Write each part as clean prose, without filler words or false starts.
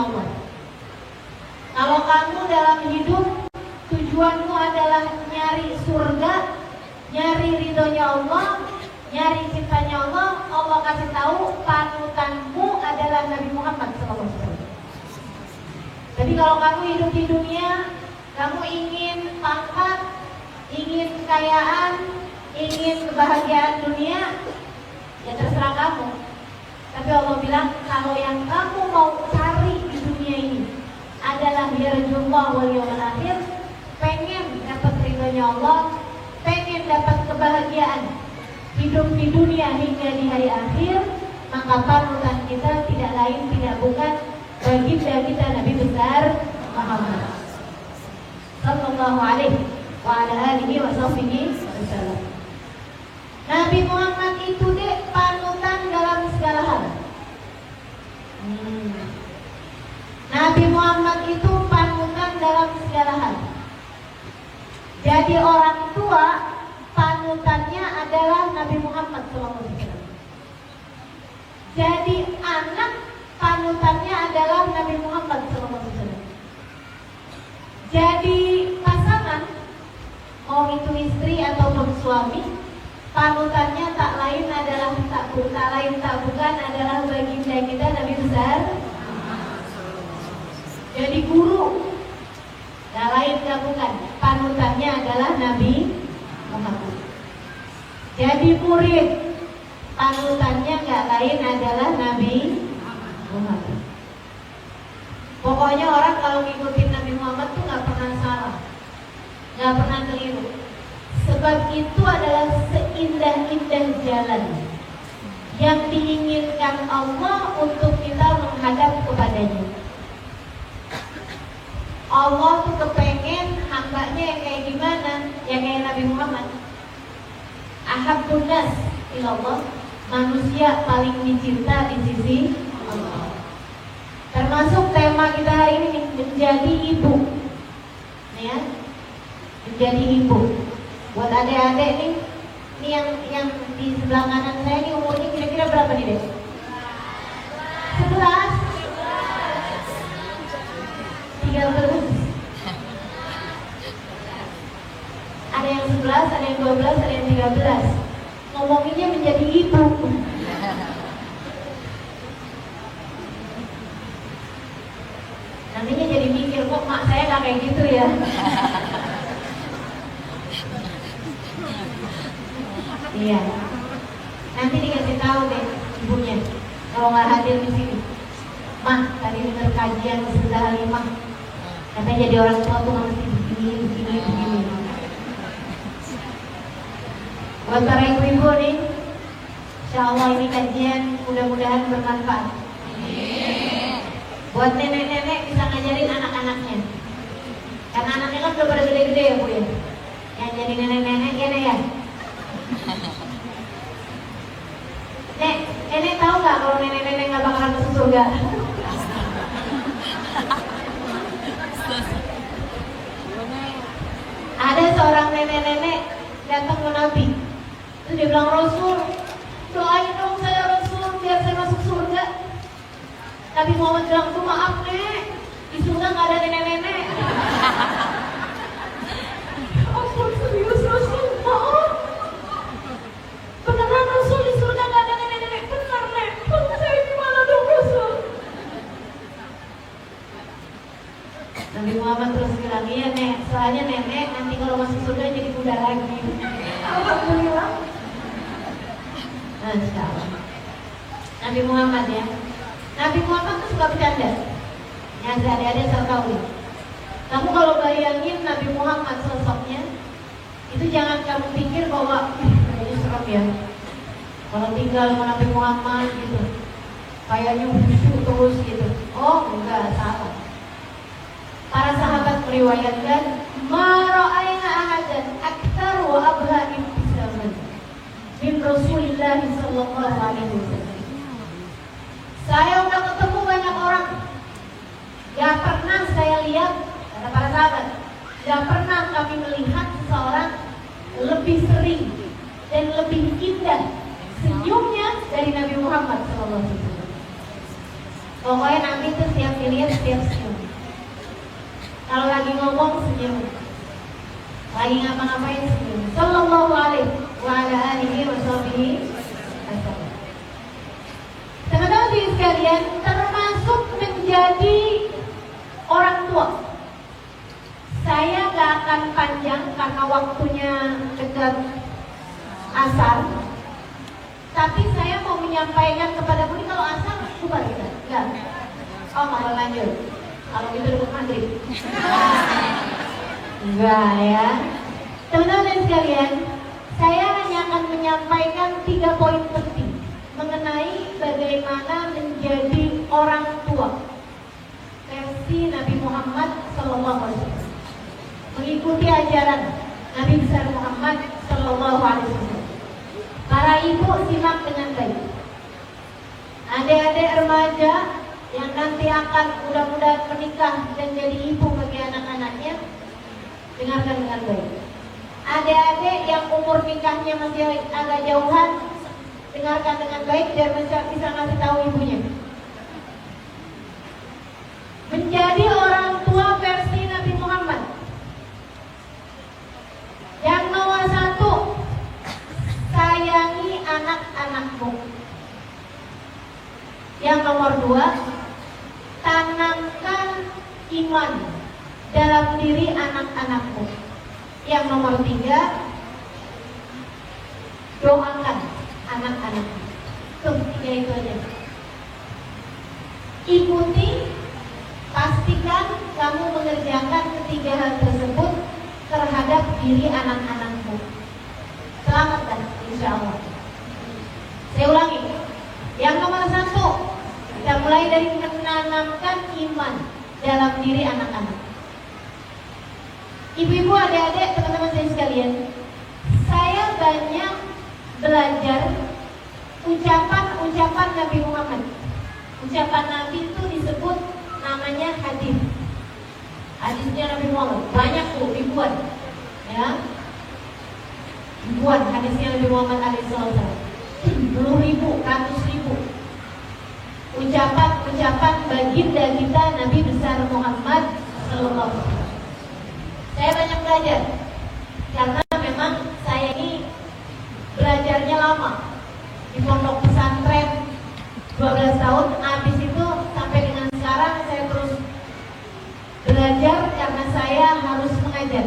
Allah. Kalau kamu dalam hidup tujuanmu adalah nyari surga, nyari ridhonya Allah, nyari cintanya Allah, Allah kasih tahu panutanmu adalah Nabi Muhammad SAW. Jadi kalau kamu hidup di dunia, kamu ingin pangkat, ingin kekayaan, ingin kebahagiaan dunia, ya terserah kamu. Tapi Allah bilang kalau yang kamu mau cari di dunia ini adalah yarjullah wal yawmal akhir, pengen dapat ridhonya Allah, pengen dapat kebahagiaan hidup di dunia hingga di hari akhir, maka panutan kita tidak lain tidak bukan baginda kita Nabi besar Muhammad sallallahu alaihi wa ala alihi wa sahbihi wasallam. Nabi Muhammad itu deh panutan dalam segala hal. Nabi Muhammad itu panutan dalam segala hal. Jadi orang tua panutannya adalah Nabi Muhammad SAW. Jadi anak panutannya adalah Nabi Muhammad SAW. Jadi pasangan, mau itu istri ataupun suami, panutannya tak lain tak bukan adalah baginda kita Nabi besar. Jadi guru, tak lain tak bukan panutannya adalah Nabi Muhammad. Jadi murid, panutannya nggak lain adalah Nabi Muhammad. Pokoknya orang kalau ngikutin Nabi Muhammad tuh nggak pernah salah, nggak pernah keliru. Sebab itu adalah seindah-indah jalan yang diinginkan Allah untuk kita menghadap kepadanya. Allah tuh kepengen hambanya yang kayak gimana? Yang kayak Nabi Muhammad. Ahabbun nas ilallah, manusia paling dicinta di sisi Allah. Termasuk tema kita hari ini menjadi ibu, ya, menjadi ibu. Buat adik-adik nih, ini yang di sebelah kanan saya ini umurnya kira-kira berapa nih deh? 11, 13. Ada yang 11, ada yang 12, ada yang 13. Ngomonginnya menjadi ibu. Nantinya jadi mikir, kok mak saya gak kayak gitu ya. Iya. Nanti dikasih tahu deh ibunya kalau nggak hadir di sini. Mah, tadi dengar kajian sebelah Halimah, katanya jadi orang tua tuh mesti begini. Buat para ibu-ibu nih, insya Allah ini kajian mudah-mudahan bermanfaat. Buat nenek-nenek bisa ngajarin anak-anaknya, karena anaknya kan udah pada gede-gede ya Bu ya. Yang jadi nenek-nenek ya Nek ya. Nenek tahu nggak kalau nenek-nenek nggak bakalan masuk surga? Ada seorang nenek-nenek datang ke Nabi, terus dia bilang, Rasul, doain dong saya Rasul biar saya masuk surga. Nabi Muhammad bilang, tuh maaf Nek, di surga nggak ada nenek-nenek. Rasul serius Rasul, maaf. Beneran Rasul di surga nggak ada nenek-nenek, bener Nek. Saya gimana dong Rasul? Nabi Muhammad terus bilang, iya Nek, soalnya nenek nanti kalau masuk surga jadi muda lagi. Alhamdulillah. Masya Allah. Nabi Muhammad ya. Nabi Muhammad tuh suka bercanda. Yang adik-adik saya tahu ya. Kamu kalau bayangin Nabi Muhammad sosoknya, itu jangan kamu pikir bahwa ini serem ya. Kalau tinggal sama Nabi Muhammad gitu, kayaknya khusyuk terus gitu. Oh enggak, salah. Para sahabat meriwayatkan, ma ra'ayna ahadan aktsar wa abha ibtisaman min Rasulillah sallallahu alaihi wasallam. Saya udah ketemu banyak orang, gak pernah saya lihat, kata para sahabat, gak pernah kami melihat seseorang lebih sering dan lebih indah senyumnya dari Nabi Muhammad sallallahu alaihi wasallam. Pokoknya Nabi itu setiap dilihat setiap senyum. Kalau lagi ngomong senyum, lagi ngapa-ngapain senyum. Sallallahu alaihi wa ala alihi wa sahbihi wasallam. Teman-teman sekalian, termasuk menjadi orang tua. Saya gak akan panjang karena waktunya dekat asar. Tapi saya mau menyampaikan kepada Budi kalau asar bubar kita. Enggak. Oh, malah lanjut. Kalau gitu dekat maghrib. Enggak ya. Teman-teman sekalian, saya hanya akan menyampaikan 3 poin penting mengenai bagaimana menjadi orang tua versi Nabi Muhammad SAW, mengikuti ajaran Nabi besar Muhammad SAW. Para ibu simak dengan baik. Adik-adik remaja yang nanti akan mudah-mudahan menikah dan jadi ibu bagi anak-anaknya, dengarkan dengan baik. Adik-adik yang umur nikahnya masih agak jauhan, dengarkan dengan baik biar bisa ngasih tahu ibunya. Menjadi orang tua versi Nabi Muhammad. Yang nomor 1, sayangi anak-anakmu. Yang nomor 2, tanamkan iman dalam diri anak-anakmu. Yang nomor 3, doakan anak-anakmu. Tuh, 3 itu aja. Ikuti, pastikan kamu mengerjakan ketiga hal tersebut terhadap diri anak-anakmu. Selamatkan, insya Allah. Saya ulangi. Yang nomor 1, kita mulai dari menanamkan iman dalam diri anak-anak. Ibu-ibu, adik-adik, teman-teman saya sekalian, saya banyak belajar ucapan-ucapan Nabi Muhammad. Ucapan Nabi itu disebut namanya hadis. Hadisnya Nabi Muhammad banyak tuh, ribuan, ya, ribuan hadisnya Nabi Muhammad SAW. 10.000, 100.000 ucapan-ucapan baginda kita Nabi besar Muhammad SAW. Saya banyak belajar karena memang saya ini belajarnya lama di pondok pesantren 12 tahun. Habis itu sampai dengan sekarang saya terus belajar karena saya harus mengajar.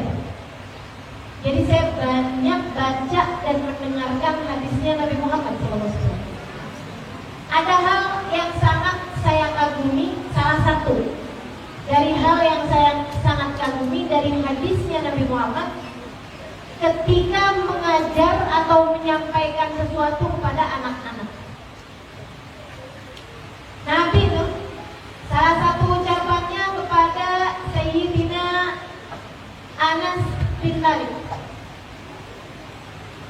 Jadi saya banyak baca dan mendengarkan hadisnya Nabi Muhammad SAW. Ada hal yang sangat saya kagumi, salah satu dari hal yang saya sangat kagumi dari hadisnya Nabi Muhammad ketika mengajar atau menyampaikan sesuatu kepada anak-anak. Nabi itu salah satu ucapannya kepada Sayyidina Anas bin Malik,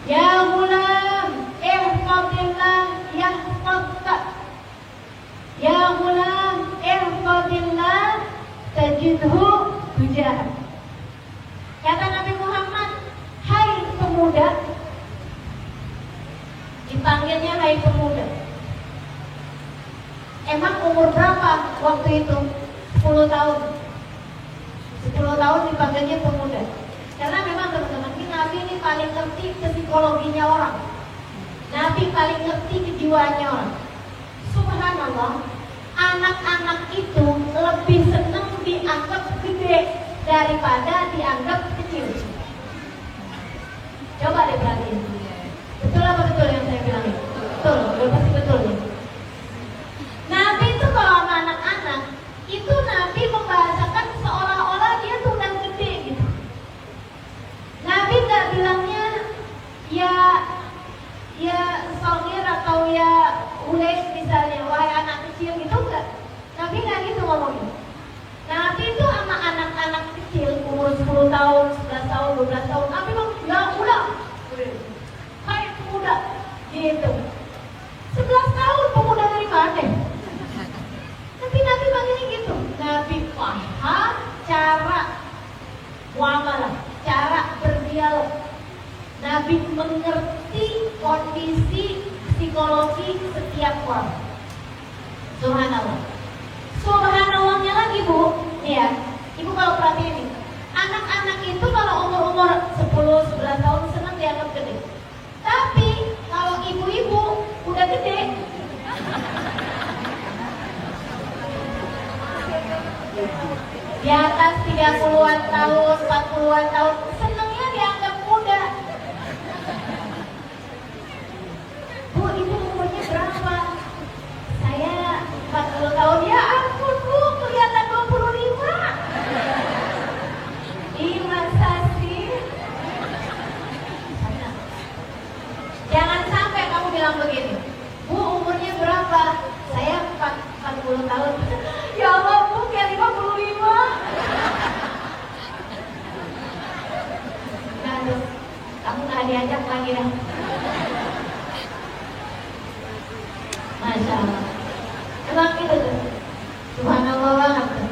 ya gulam, ihfadillah yahfadka. Ya gulam, ihfadillah tajidhu tujahak. Kata Nabi Muhammad, hai pemuda, dipanggilnya hai pemuda. Emang umur berapa waktu itu? 10 tahun. 10 tahun dipanggilnya pemuda. Karena memang teman-teman, Nabi ini paling ngerti psikologinya orang. Nabi paling ngerti kejiwaannya orang. Subhanallah, anak-anak itu lebih senang dianggap gede daripada dianggap kecil. Coba deh perhatiin. Betul apa betul yang saya bilang? Betul, udah pasti betul ya. Nabi itu kalau sama anak-anak, itu Nabi membahasakan seolah-olah dia tuh udah gede gitu. Nabi gak bilangnya ya sogir atau ya ulais misalnya, wahai anak kecil gitu enggak. Nabi gak gitu ngomongnya. Nabi itu sama anak-anak kecil umur 10 tahun, 11 tahun, 12 tahun, Nabi bilang, ya udah, hai pemuda, gitu. 11 tahun pemuda dari mana? Tapi Nabi panggilnya gitu. Nabi paham cara muamalah, cara berdialog. Nabi mengerti kondisi psikologi setiap orang. Subhanallah. Subhanallahnya lagi Bu, ya, Ibu kalau perhatiin nih, anak-anak itu kalau umur-umur 10-11 tahun senang dianggap gede. Tapi kalau ibu-ibu udah gede, di atas 30-an tahun, 40-an tahun, senangnya dianggap muda. Bu, ibu umurnya berapa? Saya 40 tahun. Ya ampun Bu, kelihatan 25. Ih, masa sih? Jangan sampai kamu bilang begini, Bu, umurnya berapa? Saya 40 tahun. Ya Allah Bu, kayak 55. Aduh, kamu gak diajak lagi dah. Masya Allah. Emang gitu tuh. Subhanallah banget tuh.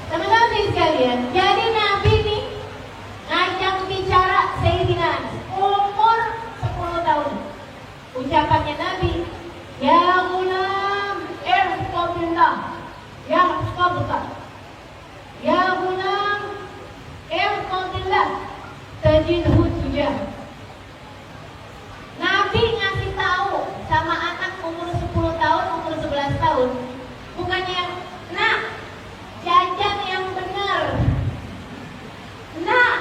Teman-teman sekalian, jadi Nabi nih ngajak bicara Sayyidina Anas, umur 10 tahun. Ucapannya Nabi, ya gulam, irfaqillah, ya irfaqillah, ya gulam, irfaqillah, tajidhu tujah. Nabi ngasih tahu sama anak umur 10 tahun, umur 11 tahun, bukannya, nah, jajan yang benar. Nah,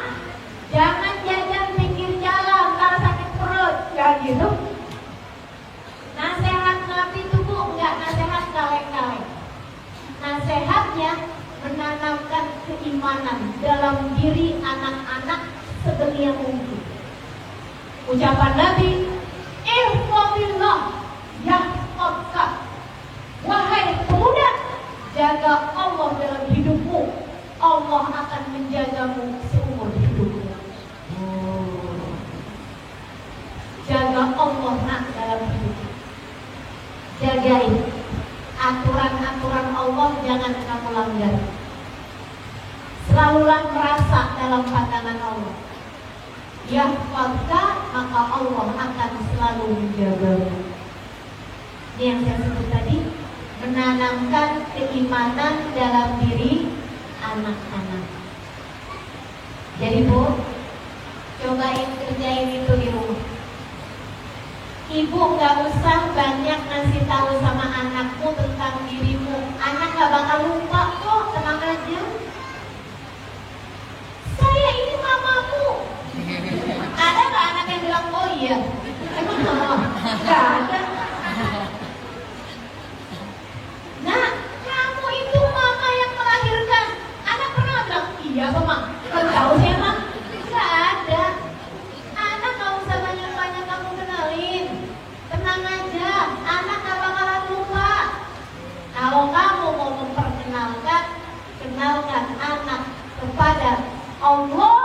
jangan jajan pinggir jalan, ntar sakit perut. Ya gitu. Nasihat Nabi itu Bu, enggak nasihat kaleng-kaleng. Nasihatnya menanamkan keimanan dalam diri anak-anak sebelia mungkin. Ucapan Nabi, ihfazillah yahfazka. Wahai pemuda, jaga Allah dalam hidupmu, Allah akan menjagamu seumur hidupmu. Jaga Allah nak dalam hidupmu. Jagain aturan-aturan Allah, jangan kamu langgar. Selalulah merasa dalam pandangan Allah. Yahfazka, maka Allah akan selalu menjagamu. Ini yang saya sebut tadi, menanamkan keimanan dalam diri anak-anak. Jadi Bu, cobain kerjain itu di rumah. Ibu gak usah banyak ngasih tahu sama anakmu tentang dirimu. Anak gak bakal lupa kok, tenang aja. Saya ini mamamu. Ada gak anak yang bilang, oh iya? Emang mama? Gak ada. Nah, kamu itu mama yang melahirkan. Anak pernah bilang, iya mama. Gak tahu sih emang? Gak ada. Anak gak usah banyak-banyak kamu kenalin. Tenang aja, anak gak bakalan lupa. Kalau kamu mau memperkenalkan, kenalkan anak kepada Allah,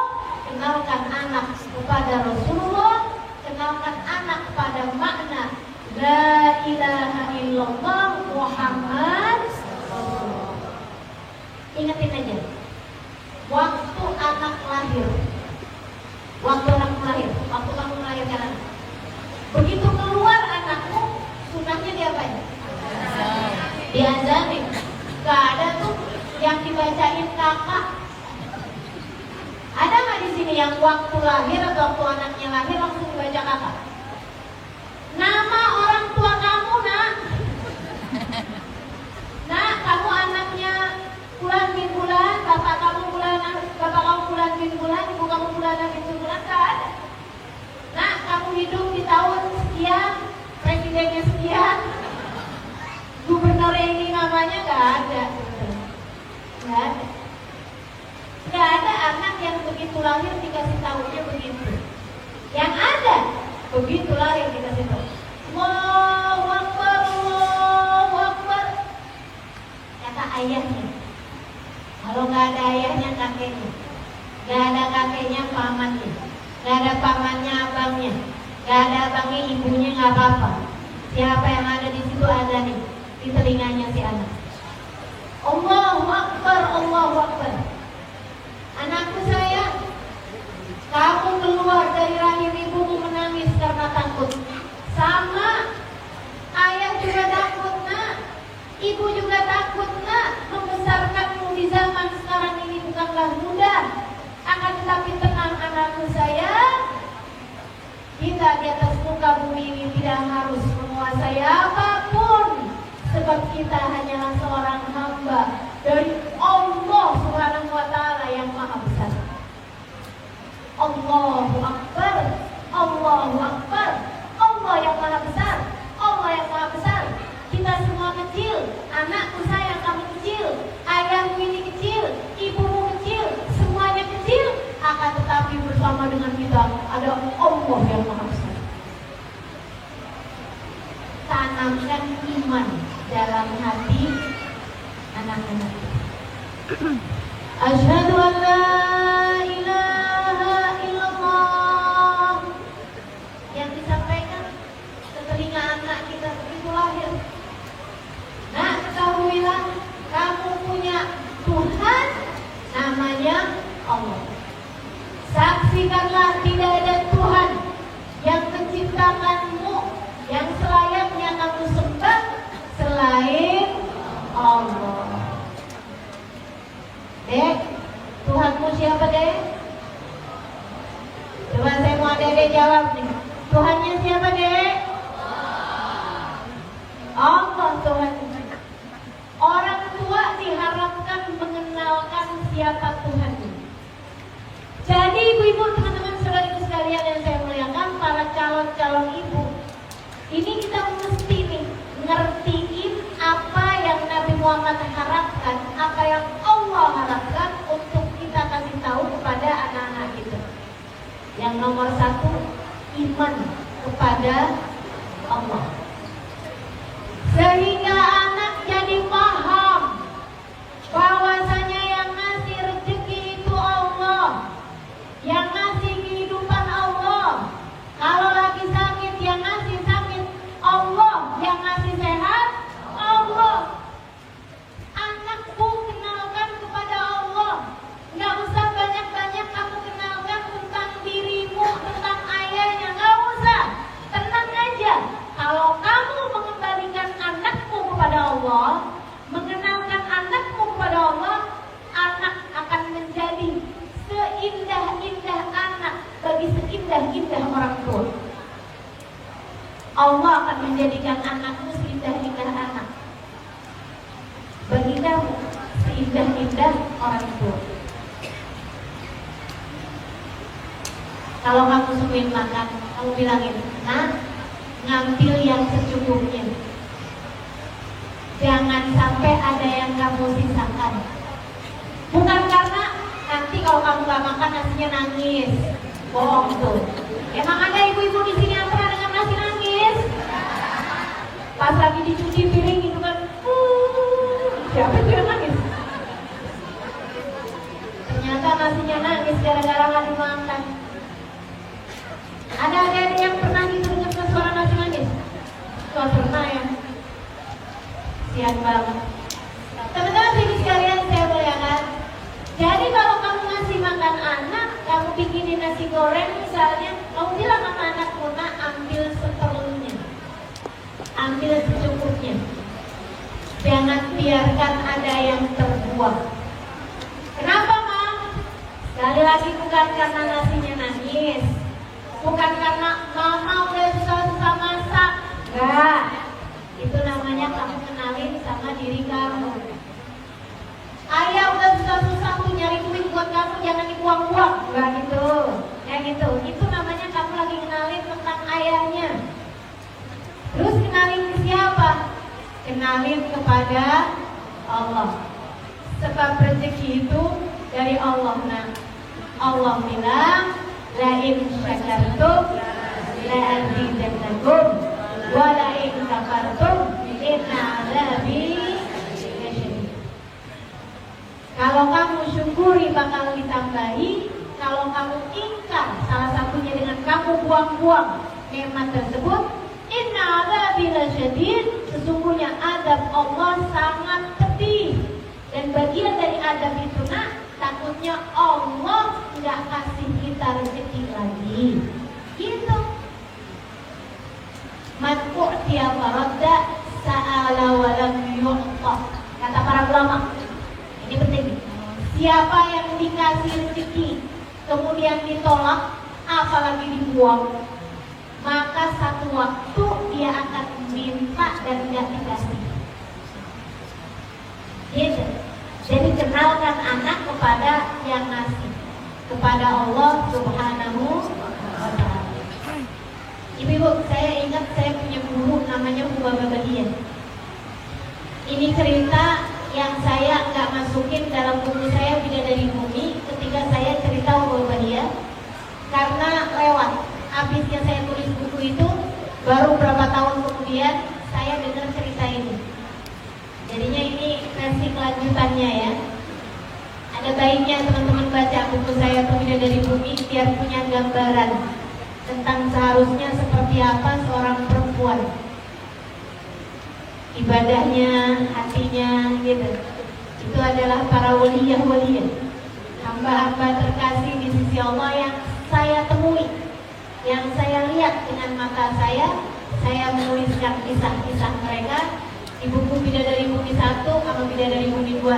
kenalkan anak kepada Rasulullah, kenalkan anak pada makna La ilaha illallah Muhammad Rasulullah. Ingetin aja, waktu anak lahir, waktu kamu melahirkan anak, begitu keluar anakmu, sunahnya diapain? Diazanin. Gak ada tuh yang dibacain kakak. Ada nggak di sini yang waktu lahir atau waktu anaknya lahir langsung dibaca kakak? Nama orang tua kamu nak. Nah, kamu anaknya bulan bin bulan, bapak kamu bulan bin bulan, ibu kamu bulan bin bulan, gak ada. Nah, kamu hidup di tahun sekian, presidennya sekian, gubernurnya ini namanya gak ada. Gak ada. Gak ada anak yang begitu lahir dikasih tahunya begitu. Yang ada, begitu lahir dikasih tahu, Allahu Akbar, Allahu Akbar. Kata ayahnya. Kalau gak ada ayahnya, kakeknya. Gak ada kakeknya, pamannya. Gak ada pamannya, abangnya. Gak ada abangnya, ibunya, gak apa-apa. Siapa yang ada di situ ada nih di telinganya si anak. Allahu Akbar, Allahu Akbar. Anakku sayang, kamu keluar dari rahim ibumu menangis karena takut. Sama, ayah juga takut nak. Ibu juga takut nak, membesarkanmu di zaman sekarang ini bukanlah mudah. Akan tetapi tenang anakku sayang, kita di atas muka bumi ini tidak harus menguasai apapun, sebab kita hanyalah seorang hamba dari Allah Subhanahu wa Ta'ala yang maha besar. Allahu Akbar, Allahu Akbar. Allah yang maha besar, Allah yang maha besar. Kita semua kecil, anakku sayang kamu kecil, ayahmu ini kecil, ibumu kecil, semuanya kecil. Akan tetapi bersama dengan kita ada Allah yang maha besar. Tanamkan iman dalam hati anak-anak. Asyhadu an la ilaha illallah. Yang disampaikan ke telinga anak kita begitu lahir. Nah, ketahuilah kamu punya Tuhan namanya Allah. Saksikanlah tidak ada Tuhan yang menciptakanmu yang selayaknya kamu sembah selain Allah. Dek, Tuhanmu siapa dek? Coba saya mau adek jawab nih. Tuhannya siapa dek? Allah Tuhan. Orang tua diharapkan mengenalkan siapa Tuhannya. Jadi ibu-ibu, teman-teman, saudariku sekalian yang saya muliakan, para calon-calon ibu, ini kita mesti nih ngertiin apa yang Nabi Muhammad harapkan, apa yang Allah harapkan untuk kita kasih tahu kepada anak-anak kita. Yang nomor satu, iman kepada Allah. Sehingga anak jadi paham bahwasanya yang ngasih rezeki itu Allah, yang ngasih kehidupan Allah. Kalau lagi sakit, yang ngasih sakit Allah, yang ngasih sehat Allah. Anakku, kenalkan kepada Allah. Nggak usah banyak-banyak kamu kenalkan tentang dirimu, tentang ayahnya, nggak usah. Tenang aja. Kalau kamu mengembalikan anakmu kepada Allah, mengenalkan anakmu kepada Allah, anak akan menjadi seindah-indah anak bagi seindah-indah orang tua. Allah akan menjadikan anakmu seindah-indah anak bagi kamu seindah-indah orang tua. Kalau kamu sering makan, kamu bilangin, nah, ngambil yang secukupnya. Jangan sampai ada yang kamu sisakan. Bukan karena nanti kalau kamu gak makan nasinya nangis. Bohong tuh. Emang ada ibu-ibu di sini yang pernah dengan nasi nangis? Pas lagi dicuci piring itu kan, siapa itu yang nangis? Ternyata nasinya nangis gara-gara gak dimakan. Ada yang pernah gitu dengan suara nasi nangis? Gak pernah ya? Sian banget. Teman-teman ini sekalian saya muliakan. Jadi kalau kamu ngasih makan anak, kamu bikinin nasi goreng misalnya, kamu bilang sama anakmu, nak, ambil seperlunya, ambil secukupnya. Jangan biarkan ada yang terbuang. Kenapa, Mam? Sekali lagi bukan karena nasinya nangis, bukan karena mama udah susah-susah masak. Enggak. Itu namanya kamu kenalin sama diri kamu. Ayah udah susah-susah tuh nyari duit buat kamu, jangan dibuang-buang. Enggak gitu. Kayak gitu. Itu namanya kamu lagi kenalin tentang ayahnya. Terus kenalin ke siapa? Kenalin kepada Allah. Sebab rezeki itu dari Allah. Nah, Allah bilang, la in syakartum la azidannakum wa la in kafartum inna adzabi lasyadid. Kalau kamu syukuri bakal ditambahi, kalau kamu ingkar salah satunya dengan kamu buang-buang nikmat tersebut, inna adzabi lasyadid, sesungguhnya adab Allah sangat pedih. Dan bagian dari adab itu, nak, takutnya Allah nggak kasih kita rezeki lagi. Gitu. Man u'tiya faradda sa'ala wa lam yu'ta. kemudian ditolak, apalagi dibuang, maka satu waktu dia akan minta dan tidak dikasih. Gitu. Jadi kenalkan anak kepada yang ngasih, kepada Allah Subhanahu wa Ta'ala. Ibu-ibu, saya ingat saya punya guru namanya Bu Baba Bahia. Ini cerita yang saya nggak masukin dalam buku saya Bidadari Bumi ketika saya cerita Bu Baba Bahia, karena lewat. Habisnya saya tulis buku itu, baru berapa tahun kemudian saya dengar cerita ini. Jadinya ini versi kelanjutannya ya. Ada baiknya teman-teman baca buku saya Bidadari Bumi biar punya gambaran tentang seharusnya seperti apa seorang perempuan, ibadahnya, hatinya gitu. Itu adalah para waliyah-waliyah, hamba-hamba terkasih di sisi Allah yang saya temui, yang saya lihat dengan mata saya menuliskan kisah-kisah mereka di buku Bidadari Bumi 1 sama Bidadari Bumi 2.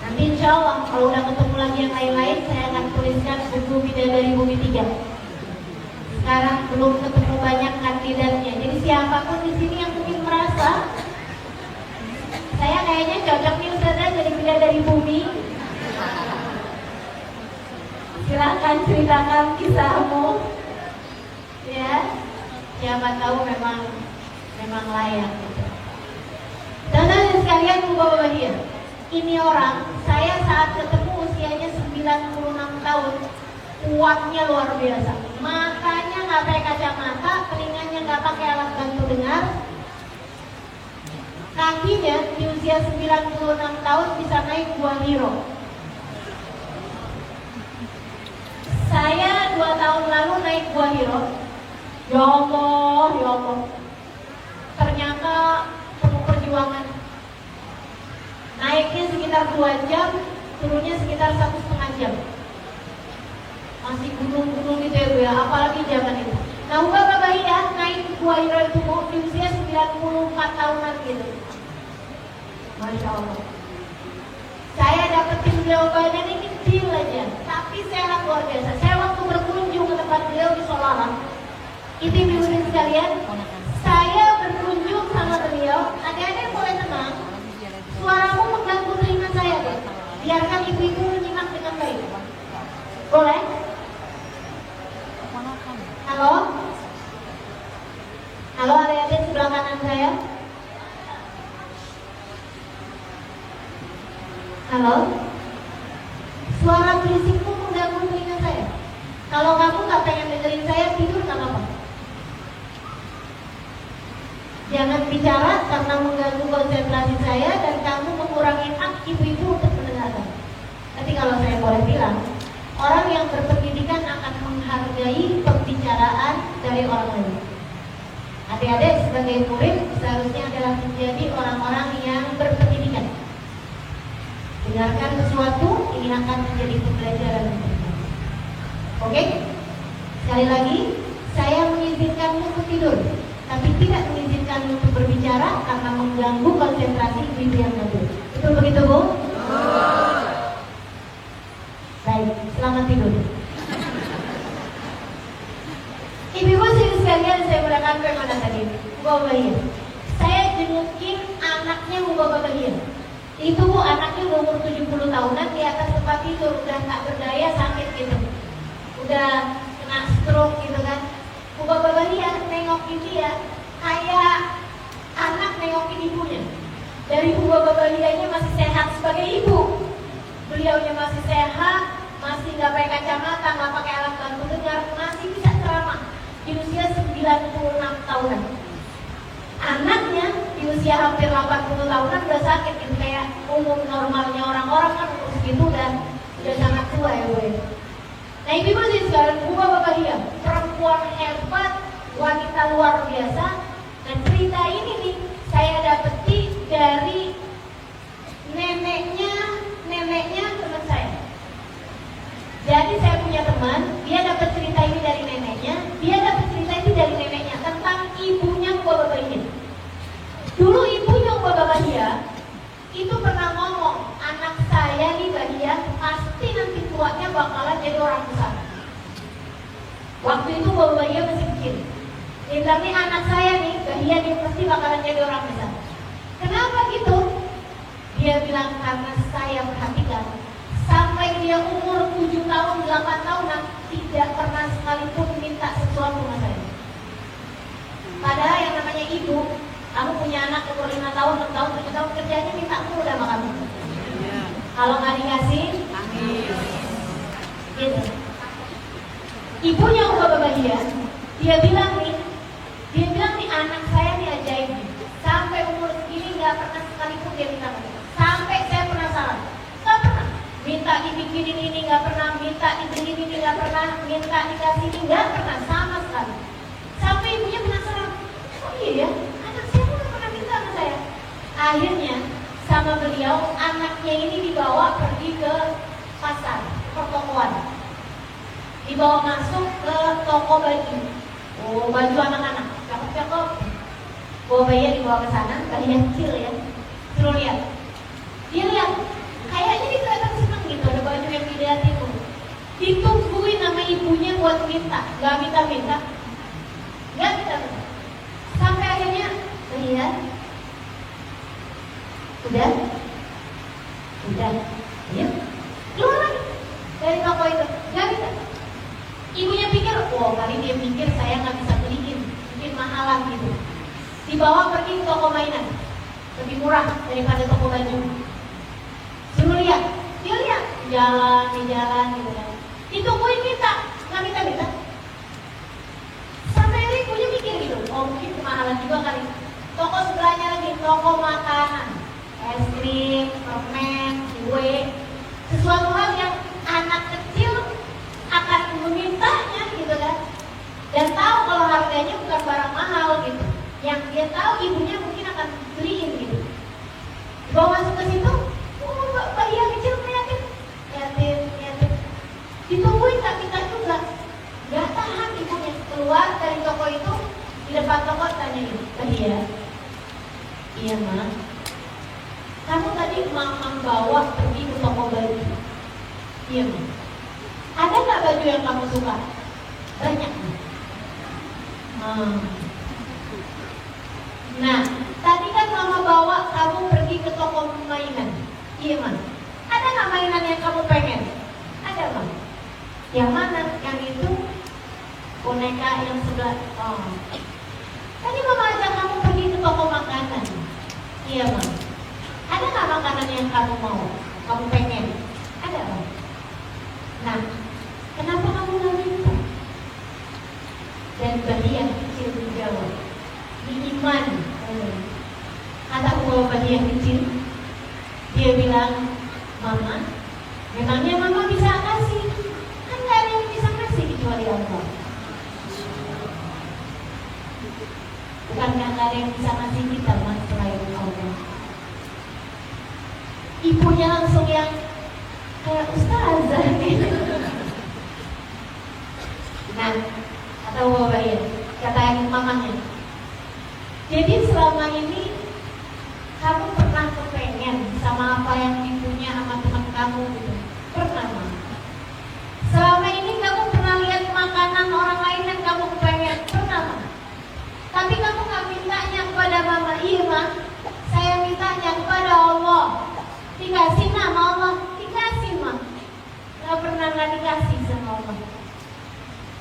Nanti insya Allah kalau udah ketemu lagi yang lain-lain, saya akan tuliskan buku Bidadari Bumi 3. Sekarang belum ketemu banyak kandidatnya. Jadi siapapun di sini yang mungkin merasa saya kayaknya cocok nih Ustazah jadi Bidadari Bumi, silahkan ceritakan kisahmu. Ya, siapa tahu memang layak gitu. Dan sekalian Bu Baba Bahia, ini orang saya saat ketemu usianya 96 tahun, kuatnya luar biasa, matanya nggak pakai kacamata, telinganya nggak pakai alat bantu dengar, kakinya di usia 96 tahun bisa naik 2 hiro. Saya 2 tahun lalu naik 2 hiro. Ya Allah, ternyata penuh perjuangan. Naiknya sekitar 2 jam, turunnya sekitar 1,5 jam. Masih gunung-gunung gitu ya Bu ya, apalagi zaman itu. Nah Bu Baba Bahia naik 2 hiro itu Bu di usia 94 tahunan gitu. Masya Allah. Saya dapetin beliau badan ini kecil aja, tapi sehat luar biasa. Saya waktu berkunjung ke tempat beliau di Solaran, itu ibu sekalian, saya berkunjung sama beliau. Adik-adik boleh tenang, suaramu mengganggu telinga saya deh. Biarkan ibu-ibu menyimak dengan baik. Boleh? Halo? Halo adik-adik sebelah kanan saya. Halo? Suara berisikmu mengganggu telinga saya. Kalau kamu gak pengen dengerin saya, tidur gak apa-apa. Jangan bicara karena mengganggu konsentrasi saya dan kamu mengurangi hak ibu-ibu untuk mendengarkan. Tapi kalau saya boleh bilang, orang yang berpendidikan akan menghargai pembicaraan dari orang lain. Adik-adik sebagai murid seharusnya adalah menjadi orang-orang yang berpendidikan. Dengarkan sesuatu, ini akan menjadi pembelajaran. Oke? Sekali lagi, saya mengizinkanmu untuk tidur, tapi tidak mengizinkanmu untuk berbicara karena mengganggu konsentrasi ibu yang tidur. Betul begitu, Bu? Baik, selamat tidur. Ibu-ibu sekalian, saya menggunakan mana tadi? Bu Baba Bahia. Saya jengukin anaknya Bu Baba Bahia. Itu Bu, anaknya udah umur 70 tahunan, di atas tempat tidur, udah tak berdaya, sakit gitu, udah kena stroke gitu kan. Bu Baba Bahia nengokin dia kayak anak nengokin ibunya. Dari Bu Baba Bahia masih sehat sebagai ibu, beliaunya masih sehat, masih nggak pakai kacamata, nggak pakai alat bantu dengar, masih bisa ceramah di usia 96 tahunan. Anaknya di usia hampir 80 tahunan udah sakit gitu, kayak umum normalnya orang-orang kan umur segitu udah sangat tua ya Bu. Nah ibu-ibu sih sekarang Bu Baba Bahia, perempuan hebat, wanita luar biasa. Dan cerita ini nih saya dapeti dari neneknya teman saya. Jadi saya punya teman, dia dapat cerita ini dari neneknya, dia dapat cerita ini dari neneknya tentang ibunya Bu Baba Bahia. Dulu ibunya Bu Baba Bahia itu pernah ngomong, anak saya nih Bahia pasti nanti tuanya bakalan jadi orang besar. Waktu itu bawa Bahia masih kecil. Dia bilang, nih anak saya nih, Bahia dia pasti bakalan jadi orang besar. Kenapa gitu? Dia bilang, karena saya perhatikan sampai dia umur 7 tahun, 8 tahunan tidak pernah sekalipun minta sesuatu sama saya. Padahal yang namanya ibu, kamu punya anak umur 5 tahun, 6 tahun, 7 tahun, kerjanya minta mulu sama kamu. Kalau nggak dikasih, gitu. Ibunya Bapak Bahia, dia bilang nih anak saya nih ajaib nih. Sampai umur segini nggak pernah sekalipun dia minta sama saya. Sampai saya penasaran, nggak pernah minta dibikinin ini, nggak pernah minta dibeliin ini, nggak pernah minta dikasih ini, nggak pernah sama sekali. Sampai ibunya penasaran, oh iya ya, anak saya nggak pernah minta sama saya. Akhirnya sama beliau, anaknya ini dibawa pergi ke pasar, pertokoan, dibawa masuk ke toko baju. Oh, baju anak-anak, cakep-cakep. Bawa Bahia dibawa ke sana, Bahia kecil ya, suruh lihat. Dia lihat, kayaknya dia kelihatan seneng gitu, ada baju yang dilihatin tuh. Ditungguin sama ibunya buat minta, nggak minta-minta. Sampai akhirnya Bahia, udah, ya, keluar lagi dari toko itu, nggak minta. Ibunya pikir, wow kali dia pikir saya nggak bisa beliin, mungkin mahalan gitu. Dibawa pergi ke toko mainan, lebih murah daripada toko baju. Suruh lihat, dia lihat, di jalan gitu kan. Ditungguin minta, nggak minta. Sampai ibunya mikir gitu, oh mungkin kemahalan juga kali. Toko sebelahnya lagi, toko makanan, es krim, permen, kue, sesuatu hal yang anak kecil akan memintanya gitu kan. Dan tahu kalau harganya bukan barang mahal gitu. Yang dia tahu ibunya mungkin akan beliin gitu. Bawa masuk ke situ, bayi yang kecil ngeliatin, liatin. Ditungguin tak minta juga. Gak tahan ibunya keluar dari toko itu, di depan toko tanya ibu, Bahia, iya ma, kamu tadi mama bawa pergi ke toko baju. Iya ma. Ada nggak baju yang kamu suka? Banyak. Nah, tadi kan mama bawa kamu pergi ke toko mainan. Iya ma. Ada nggak mainan yang kamu pengen? Ada ma. Yang mana? Yang itu boneka yang sebelah. Oh. Tadi mama ajak kamu pergi ke toko makanan. Iya ma. Ada nggak makanan yang kamu mau? Kamu pengen? Ada ma. Nah, kenapa kamu nggak minta? Dan Bahia kecil menjawab, di iman. Kata Bahia kecil, dia bilang, mama, memangnya mama bisa kasih? Kan nggak ada yang bisa kasih kecuali Allah. Bukankah nggak ada yang bisa kasih kita mas selain Allah? Ibunya langsung yang kayak ustazah gitu. Nah, kata Bahia, kata yang mamanya, jadi selama ini kamu pernah kepengen sama apa yang ibunya sama teman kamu gitu? Pernah mah? Selama ini kamu pernah lihat makanan orang lain yang kamu kepengen? Pernah mah? Tapi kamu gak mintanya kepada mama. Iya mah, saya mintanya kepada Allah. Dikasih nama Allah, dikasih mah. Gak pernah gak dikasih sama Allah.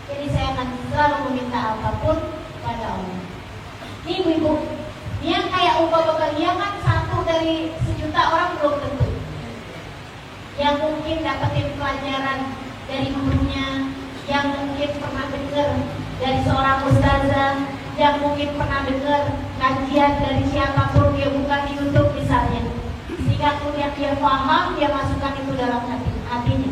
Jadi saya akan selalu meminta apapun kepada Allah. Nih ibu-ibu, yang kayak Bapak dia kan satu dari sejuta orang belum tentu. Yang mungkin dapetin pelajaran dari gurunya, yang mungkin pernah dengar dari seorang ustazah, yang mungkin pernah dengar kajian dari siapapun, dia buka di YouTube misalnya. Sehingga kemudian dia paham, dia masukkan itu dalam hatinya.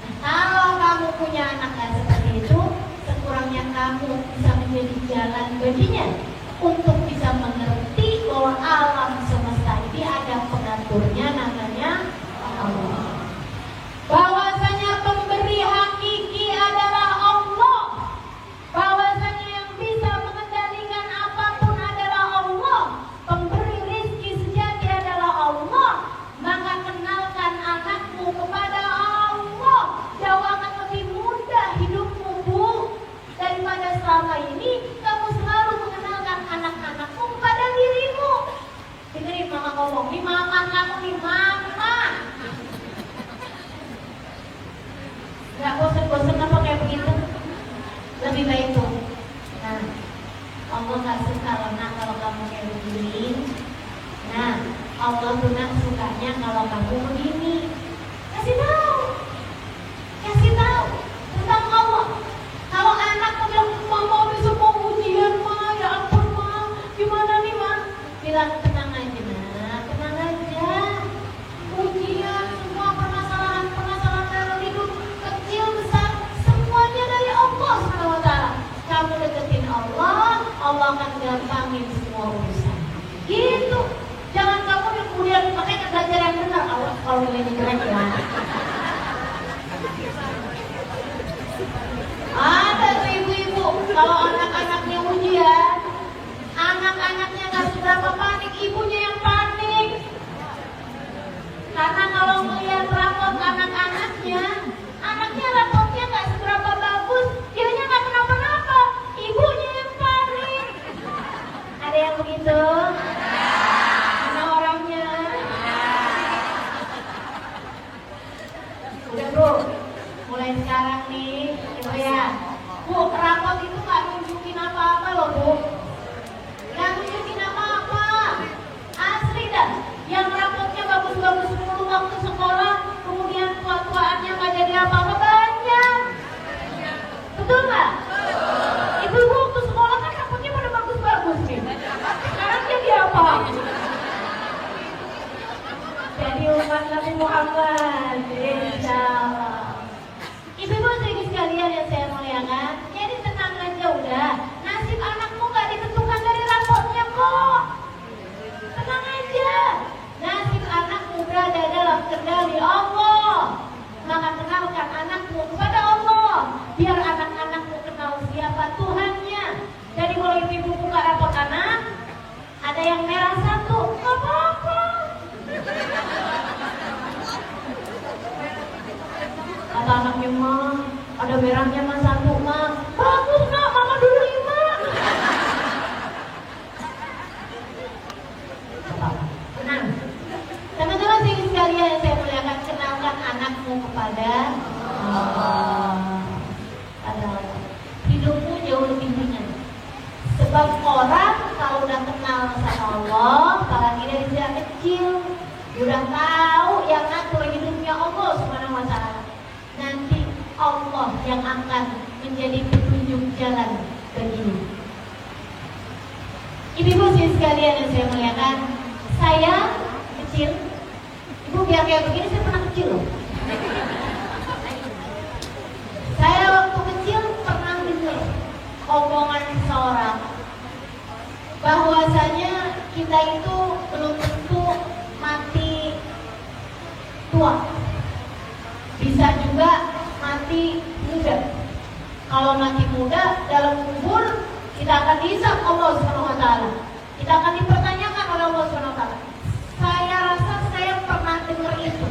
Nah, kalau kamu punya anak seperti itu, sekurangnya kamu bisa menjadi jalan baginya untuk bisa mengerti bahwa alam semesta ini ada pengaturnya namanya Allah. Bahwasanya pemberi hakiki adalah Allah. Bahwasanya yang bisa mengendalikan apapun adalah Allah. Pemberi rizki sejati adalah Allah. Maka kenalkan anakmu kepada Allah. Jauh akan lebih mudah hidupmu, Bu. selama ini kamu selalu mengenalkan anak-anakmu kepada dirimu. Dengerin mama ngomong, nih mama kamu nih mama. Gak bosen-bosen apa kayak begitu? Lebih baik tuh. Nah, Allah gak suka loh kalau kamu kayak begini. Nah, Allah tuh sukanya kalau kamu begini. Kasih tahu tentang Allah. Kalau anak bilang, mama besok mau ujian ma, ya ampun ma, gimana nih ma? Bilang tenang aja nak, tenang aja. Ujian, semua permasalahan dalam hidup, kecil besar, semuanya dari Allah SWT. Kamu deketin Allah, Allah akan gampangin semua urusan. Gitu. Jangan kamu kemudian makanya belajar yang benar. Allah kalau nilainya jelek ya. Ada tuh ibu-ibu kalau anak-anaknya ujian, anak-anaknya gak seberapa panik, ibunya yang panik. Karena kalau melihat rapot anaknya rapotnya gak seberapa bagus, dianya gak kenapa-napa, ibunya yang panik. Ada yang begitu? Mana orangnya? Udah bro, mulai sekarang nih, ibu ya. Bu, rapot itu gak nunjukin apa-apa loh bu. Gak nunjukin apa-apa. Asli dah. Yang rapotnya bagus-bagus mulu waktu sekolah, kemudian tua-tuaannya gak jadi apa-apa banyak. Betul gak? Ibu-ibu waktu sekolah kan rapotnya pada bagus-bagus nih. Sekarang jadi apa? Jadi umat Nabi Muhammad. Insyaallah. Ibu-ibu sekalian yang saya muliakan, jadi tenang aja udah. Nasib anakmu gak ditentukan dari rapotnya kok. Tenang aja. Nasib anakmu berada dalam kendali Allah. Maka kenalkan anakmu kepada Allah, biar anak-anakmu kenal siapa Tuhannya. Jadi kalau ibu buka rapot anak, ada yang merah satu, gak apa-apa. Kata anaknya mah, ada merahnya mah satu mah, bagus nak, mama dulu 5. Tenang. Teman-teman sekalian yang saya muliakan, kenalkan anakmu kepada Allah. Hidupmu jauh lebih ringan. Sebab orang kalau udah kenal sama Allah, apalagi dari sejak kecil, udah tahu yang ngatur hidupnya Allah Subhanahu wa Ta'ala. Nanti Allah yang akan menjadi petunjuk jalan bagimu. Ibu-ibu sekalian yang saya muliakan, saya kecil, ibu biar kayak begini saya pernah kecil loh. Saya waktu kecil pernah dengar omongan seorang bahwasanya kita itu belum tentu mati tua, bisa juga mati muda. Kalau mati muda dalam kubur kita akan dihisab Allah Subhanahu wa Ta'ala. Kita akan dipertanyakan oleh Allah Subhanahu wa Ta'ala. Saya rasa saya pernah dengar itu.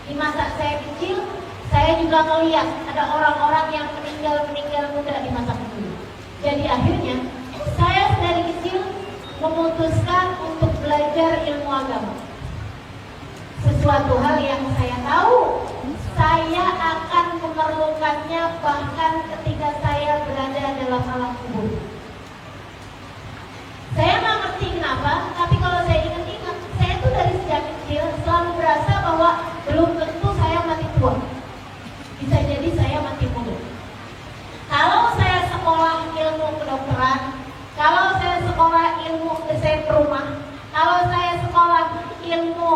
Di masa saya kecil, saya juga melihat ada orang-orang yang meninggal muda di masa kecil. Jadi akhirnya saya dari kecil memutuskan untuk belajar ilmu agama. Sesuatu hal yang saya tahu saya akan memerlukannya bahkan ketika saya berada dalam alam kubur. Saya nggak ngerti kenapa, tapi kalau saya ingat-ingat, saya tuh dari sejak kecil selalu berasa bahwa belum tentu saya mati tua. Bisa jadi saya mati muda. Kalau saya sekolah ilmu kedokteran, kalau saya sekolah ilmu desain rumah, kalau saya sekolah ilmu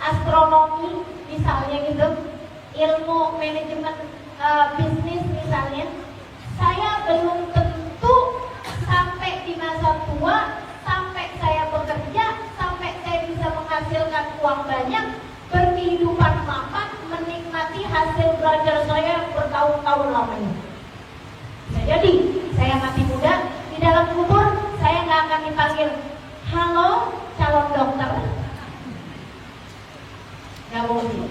astronomi misalnya gitu, ilmu manajemen bisnis misalnya, saya belum tentu sampai di masa tua, sampai saya bekerja, sampai saya bisa menghasilkan uang banyak, berkehidupan mapan, menikmati hasil belajar saya bertahun-tahun lamanya. Bisa jadi saya mati muda, di dalam kubur saya nggak akan dipanggil, halo calon dokter, nggak mungkin.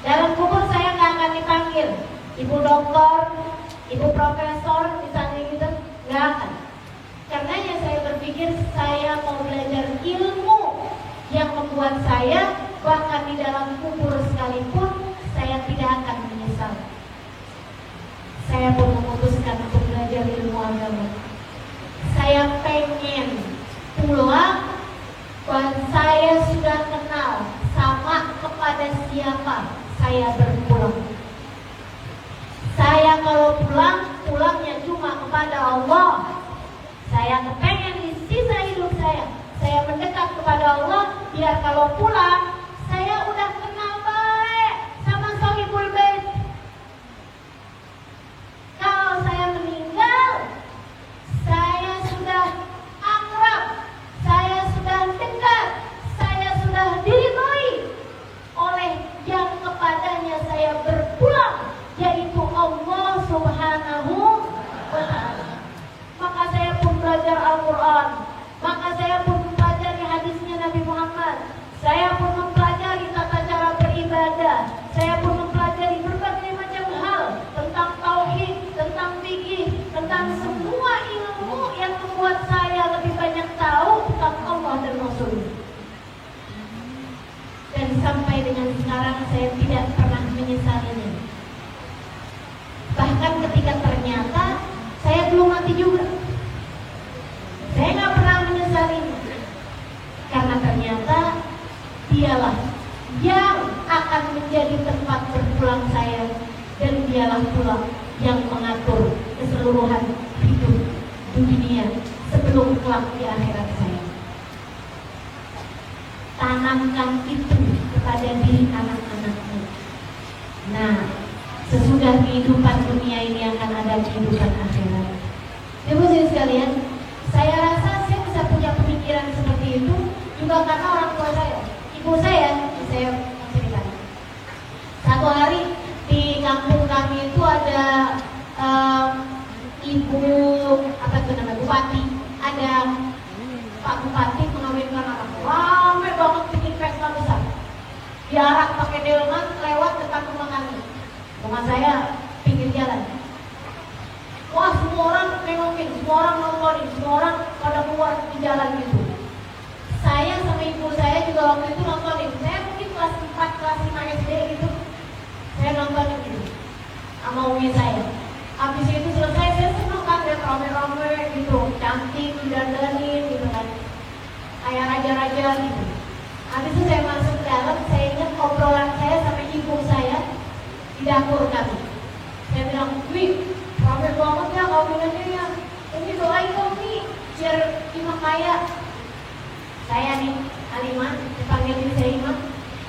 Dalam kubur saya nggak akan dipanggil ibu dokter, ibu profesor misalnya gitu. membuat saya bahkan di dalam kubur sekalipun saya tidak akan menyesal. Saya pun memutuskan untuk belajar ilmu agama. Saya pengen pulang dan saya sudah kenal sama kepada siapa saya berpulang. Saya kalau pulang, pulangnya cuma kepada Allah. Saya kepengen di sisa hidup saya mendekat kepada Allah, biar kalau pulang saya udah kenal baik sama Shahibul Bait. Kalau saya meninggal, saya sudah akrab, saya sudah dekat, saya sudah diridhoi oleh yang kepadanya saya berpulang, yaitu Allah Subhanahu wa Ta'ala. Maka saya pun belajar Al-Quran, maka saya pun mempelajari hadisnya Nabi Muhammad, saya pun mempelajari tata cara beribadah, saya pun mempelajari berbagai macam hal tentang tauhid, tentang fikih, tentang semua ilmu yang membuat saya lebih banyak tahu tentang Allah dan Rasul. Dan sampai dengan sekarang saya tidak pernah menyesalinya. Bahkan ketika ternyata saya belum mati juga, saya nggak pernah menyesalinya, karena ternyata dialah yang akan menjadi tempat berpulang saya, dan dialah pula yang mengatur keseluruhan hidup di dunia sebelum kelak di akhirat saya. Tanamkan itu kepada diri anak-anakmu. Nah, sesudah kehidupan dunia ini akan ada kehidupan akhirat. Ibu sekalian, saya rasa saya bisa punya pemikiran seperti itu juga karena orang tua saya. Ibu saya cerita. Satu hari di kampung kami itu ada ibu bupati, ada Pak Bupati mengawinkan anak. Ramai banget bikin pesta besar. Diarak pakai delman lewat dekat rumah kami. Rumah saya pinggir jalan. Wah, semua orang nengokin, semua orang nontonin, semua orang pada keluar di jalan gitu. Saya sama ibu saya juga waktu itu nontonin. Saya mungkin kelas 4, kelas 5 SD gitu. Saya nontonin gitu sama umi saya. Habis itu selesai, saya senang kan, lihat rame-rame gitu, cantik, didandanin gitu kan, kayak raja-raja gitu. Habis itu saya masuk ke dalam, saya ingat obrolan saya sama ibu saya di dapur kami. Saya bilang, wih, rame banget ya kawinannya ya. Umi doain dong nih, biar Imam kaya. Saya nih, Halimah, dipanggil diri saya Imam.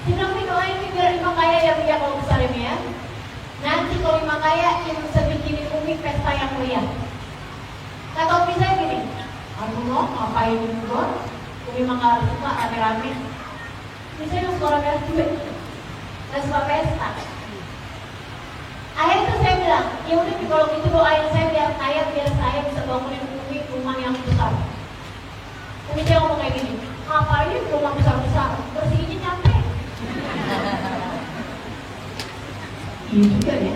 Saya bilang, Umi doain nih biar Imam kaya ya, biar kalau besar ini ya. Nanti kalau Imam kaya, Imam bisa bikinin Umi pesta yang meriah. Kata Umi saya gini, aduh no, ngapain ini bro? Umi mah gak suka rame-rame. Umi saya gak suka rame-rame juga, gak suka pesta. Akhirnya itu saya bilang, ya udah kalau gitu doain saya biar kaya, biar saya bisa bangunin Umi rumah yang besar. Umi saya ngomong kayak gini, ngapain rumah besar-besar, bersihinnya capek. Iya juga ya.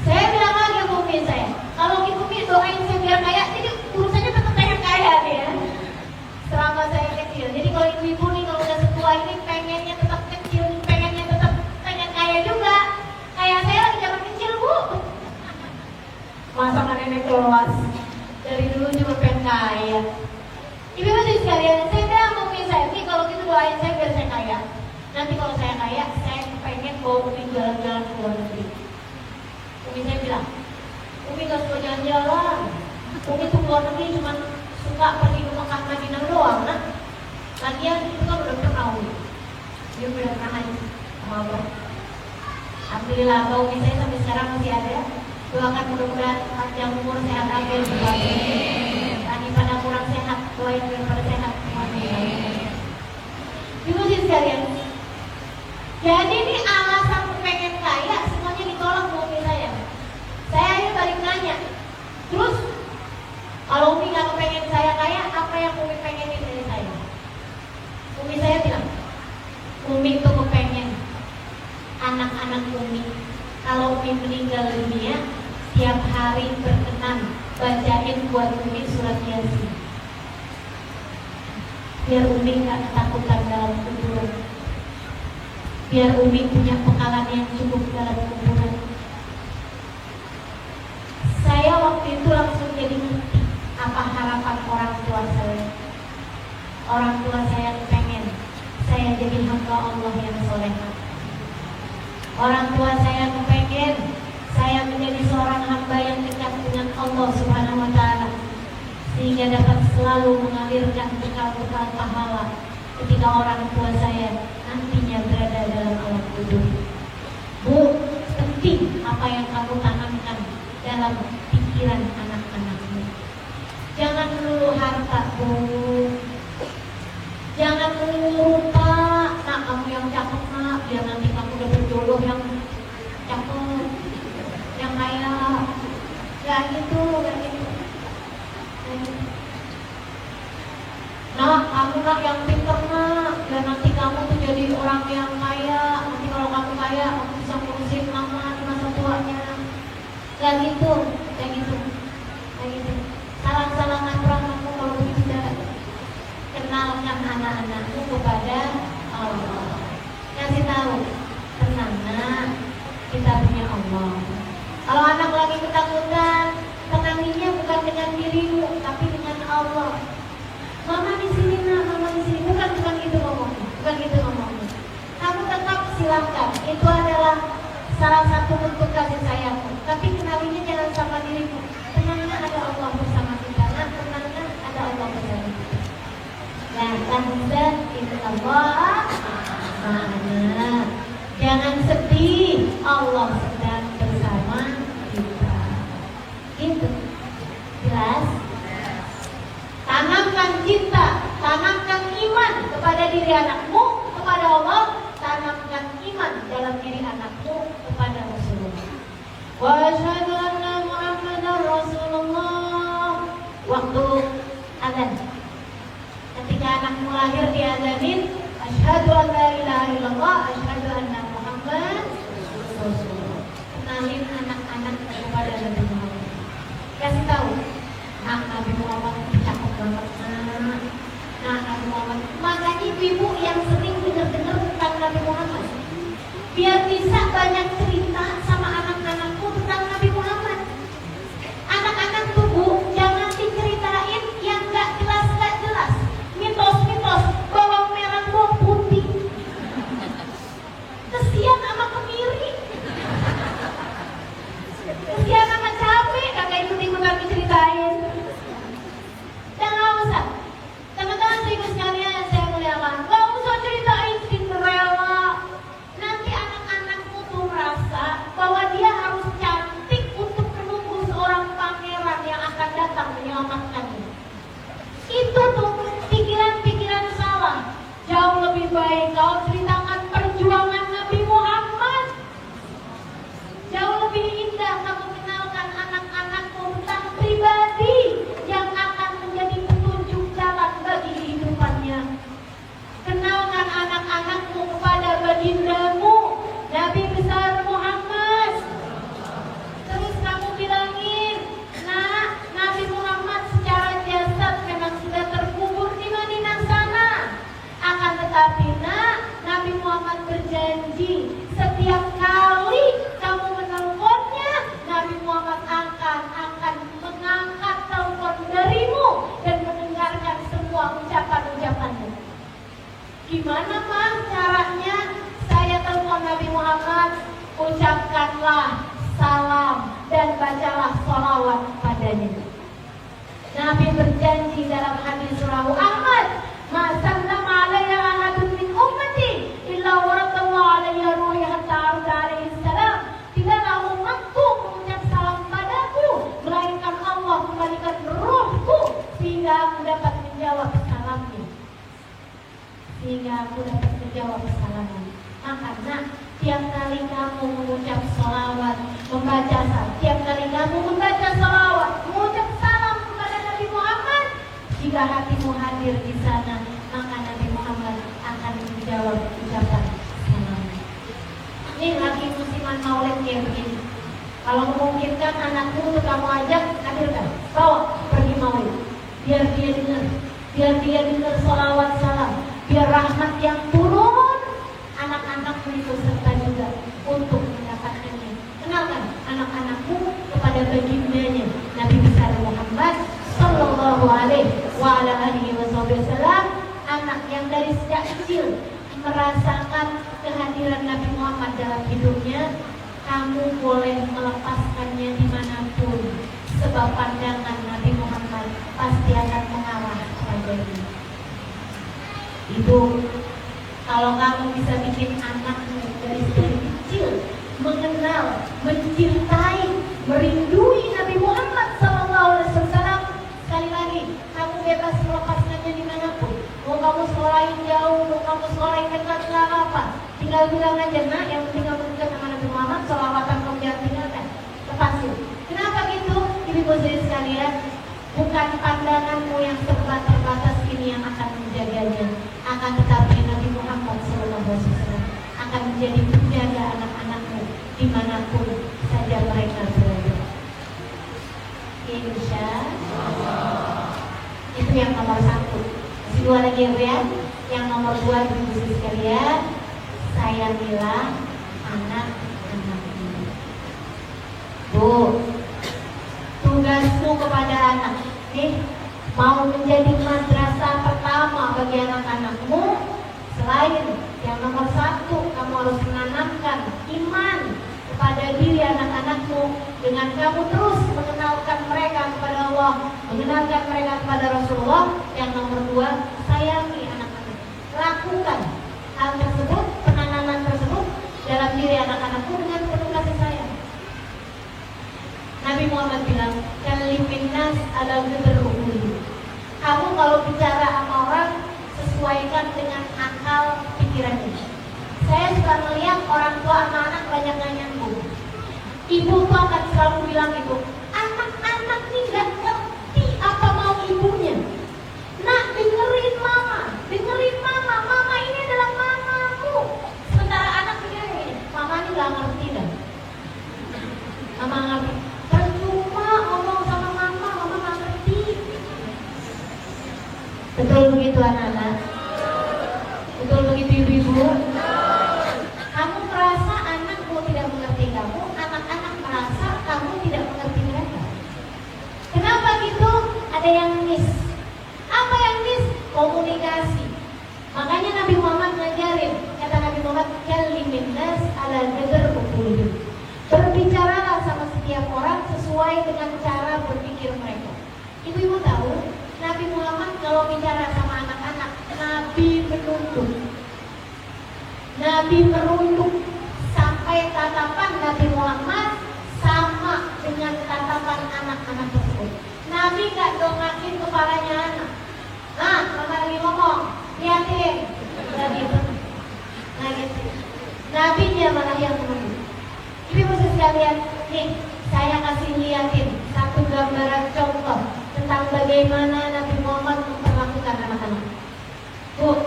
Saya bilang lagi ke Umi saya, kalau ibu Umi doain saya biar kaya, jadi urusannya tetap saya kaya nih ya. Selama saya kecil, jadi kalau ibu-ibu nih kalau udah setua ini pengennya tetap kecil, pengennya tetap pengen kaya juga. Kayak saya lagi zaman kecil bu. Masa kan nenek kelas dari dulu cuma pengen kaya. Ibu-ibu sekalian, saya bilang ke Umi saya, Umi kalau gitu doain saya biar saya kaya. Nanti kalau saya kaya, saya pengen bawa Umi jalan-jalan ke luar negeri. Umi saya bilang, Umi gak suka jalan-jalan. Umi tuh luar negeri cuma suka pergi ke Mekah Madinah doang, nah. Lagian itu kan udah pernah Umi. Dia udah pernah aja sama Abah. Alhamdulillah, Abah Umi saya sampai sekarang masih ada. Doakan mudah-mudahan panjang umur, sehat akhir. Tadi pada kurang sehat, doain biar pada sehat. Ibu sih sekalian. Jadi ini alasan pengen kaya semuanya ditolak sama Umi saya. Saya aja balik nanya, terus kalau Umi gak pengen saya kaya, apa yang Umi pengenin dari saya? Umi saya bilang, Umi itu kepengen anak-anak Umi kalau Umi meninggal dunia, tiap hari berkenan bacain buat Umi surat Yasin. biar Umi gak ketakutan dalam kuburan, biar Umi punya pengalaman yang cukup dalam kuburan. Saya waktu itu langsung jadi ngerti apa harapan orang tua saya. Orang tua saya pengen saya jadi hamba Allah yang solehah. Orang tua saya pengen saya menjadi seorang hamba yang dekat dengan Allah Subhanahu wa Ta'ala, sehingga dapat selalu mengalirkan bekal-bekal pahala ketika orang tua saya nantinya berada dalam alam kubur. Bu, penting apa yang kamu tanamkan dalam pikiran anak-anakmu. Jangan melulu harta, Bu. Jangan melulu rupa. Nah, kamu yang cakep, nak, biar nanti kamu dapat jodoh yang cakep, yang kaya. Gak gitu, gak gitu. Nah, kamu nak yang pinter, nak, biar nanti kamu tuh jadi orang yang kaya. Nanti kalau kamu kaya, kamu bisa ngurusin mama di masa tuanya. Gak gitu, kayak gitu, kayak gitu. Salah-salahan orang kamu kalau bisa kenalkan anak-anakmu kepada Allah. Kasih tahu, tenang nak, kita punya Allah. Kalau anak lagi ketakutan, tenanginya bukan dengan dirimu, tapi dengan Allah. Mama di sini nak, mama di sini, bukan gitu ngomongnya, bukan gitu ngomongnya. Kamu tetap silakan, itu adalah salah satu bentuk kasih sayangmu. Tapi kenalinya jangan sama dirimu. Tenangnya ada Allah bersama kita. Nah, tenangnya ada Allah bersama kita. La tahzan innallaha ma'ana. Jangan sedih, Allah sedang bersama kita. Gitu. Jelas? Tanamkan cinta, tanamkan iman kepada diri anakmu, kepada Allah. Tanamkan iman dalam diri anakmu kepada Rasulullah. Wa asyhadu anna Muhammadar Rasulullah. Waktu azan, ketika anakmu lahir diazanin, asyhadu an la ilaha illallah, asyhadu anna Muhammad Rasulullah. Kenalin anak-anak kepada Nabi Muhammad. Kasih tahu, Nabi Muhammad cakep banget. Nah, Nabi Muhammad. Makanya ibu yang sering dengar tentang Nabi Muhammad, biar bisa banyak cerita sama anak-anakku tentang Nabi Muhammad. Anak-anak tuh, Bu, jangan diceritain yang gak jelas, mitos-mitos, bawang merah, bawang putih. Kesian sama kemiri, kesian sama cabai, kagak ikut-ikutan diceritain. Jangan usah. Teman-teman ibu sekalian, saya muliakan, gak usah ceritain Cinderella. Nanti anak-anakmu tuh merasa bahwa dia harus cantik untuk menunggu seorang pangeran yang akan datang menyelamatkannya. Itu tuh pikiran-pikiran salah. Jauh lebih baik kau ceritakan perjuangan Nabi Muhammad. Jauh lebih indah kamu kenalkan anak-anakmu tentang pribadi yang akan menjadi petunjuk jalan bagi kehidupannya. Kenalkan anak-anakmu kepada bagindamu, Nabi besar Muhammad. Terus kamu bilangin, nah, Nabi Muhammad secara jasad memang sudah terkubur di Madinah sana. Akan tetapi, nah, Nabi Muhammad berjanji setiap kali kamu menelponnya, Nabi Muhammad akan mengangkat telepon darimu dan mendengarkan semua ucapan-ucapanmu. Gimana, Mah, caranya? Saya telepon Nabi Muhammad, ucapkanlah salam dan bacalah sholawat padanya. Nabi berjanji dalam hadis rawahu Ahmad, "Ma sallama alayya ahadun min ummati illa waradallahu alayya ruhi hatta arda alaihi salam." Tidaklah umatku mengucap salam padaku, melainkan Allah memberikan ruhku sehingga aku dapat menjawab salamnya. Maka, nah, tiap kali kamu mengucap salawat, tiap kali kamu membaca salawat, mengucap salam kepada Nabi Muhammad, jika hatimu hadir di sana, maka Nabi Muhammad akan menjawab ucapan salam. Ini lagi musiman Maulid kayak begini. Kalau memungkinkan anakmu untuk kamu ajak, hadirkan, bawa pergi Maulid, biar dia dengar biar dia dengar sholawat salam, biar rahmat yang turun anak-anakmu itu serta juga untuk mendapatkannya. Kenalkan anak-anakmu kepada baginda Nabi besar Muhammad Sallallahu Alaihi Wasallam, anak yang dari sejak kecil merasakan kehadiran Nabi Muhammad dalam hidupnya. Kamu boleh melepaskannya dimanapun, sebab pandangan Nabi Muhammad pasti akan mengarah kepadanya. Ibu, kalau kamu bisa bikin anakmu dari kecil mengenal, mencintai, merindui Nabi Muhammad SAW, sekali lagi, kamu bebas melepaskannya dimanapun. Mau kamu sekolahin jauh, mau kamu sekolahin dekat, nggak apa. Tinggal bilang aja, nak, yang penting kamu dekat sama Nabi Muhammad, sholawatan kamu jangan tinggalkan. Lepasin. Kenapa gitu? Ibu saya sekalian, bukan pandanganmu yang terbatas ini yang akan menjaganya, akan tetapi Nabi Muhammad SAW akan menjadi penjaga anak-anakmu dimanapun saja mereka berada. Insya Allah. Itu yang nomor 1. Masih 2 lagi ya. Yang nomor 2 ibu sekalian, sayangilah anak-anakmu. Bu, tugasmu kepada anak nih, mau menjadi madrasah pertama bagi anak-anakmu. Selain yang nomor 1, kamu harus menanamkan iman kepada diri anak-anakmu dengan kamu terus mengenalkan mereka kepada Allah, mengenalkan mereka kepada Rasulullah. Yang nomor 2, sayangi anak-anak. Lakukan hal tersebut, penanaman tersebut dalam diri anak-anakmu dengan penuh kasih sayang. Nabi Muhammad bilang, kalimin nas ala ghadruhum. Kamu kalau bicara sama orang, sesuaikan dengan akal pikirannya. Saya suka melihat orang tua sama anak banyak yang nyambung. Ibu tuh akan selalu bilang itu, anak-anak nih gak ngerti apa mau ibunya. Nak, dengerin mama, mama ini adalah mamamu. Sementara anak pikir, mama ini gak ngerti dah. Mama ngerti. Percuma ngomong sama mama gak ngerti. Betul begitu anak-anak? Betul begitu ibu-ibu? Kamu merasa anakmu tidak mengerti kamu, anak-anak merasa kamu tidak mengerti mereka. Kenapa gitu? Ada yang miss. Apa yang miss? Komunikasi. Makanya Nabi Muhammad ngajarin, kata Nabi Muhammad, kalimin nas ala ghadruhum. Berbicaralah sama setiap orang sesuai dengan cara berpikir mereka. Ibu-ibu tahu, Nabi Muhammad kalau bicara sama anak-anak, Nabi merunduk sampai tatapan Nabi Muhammad sama dengan tatapan anak-anak tersebut. Nabi gak dongakin kepalanya anak. Nah, mama lagi ngomong, liatin, gak gitu. Nah gitu. Nabi dia malah yang menunduk. Ibu sekalian, nih saya kasih liatin satu gambaran contoh tentang bagaimana Nabi Muhammad memperlakukan anak-anak. Bu,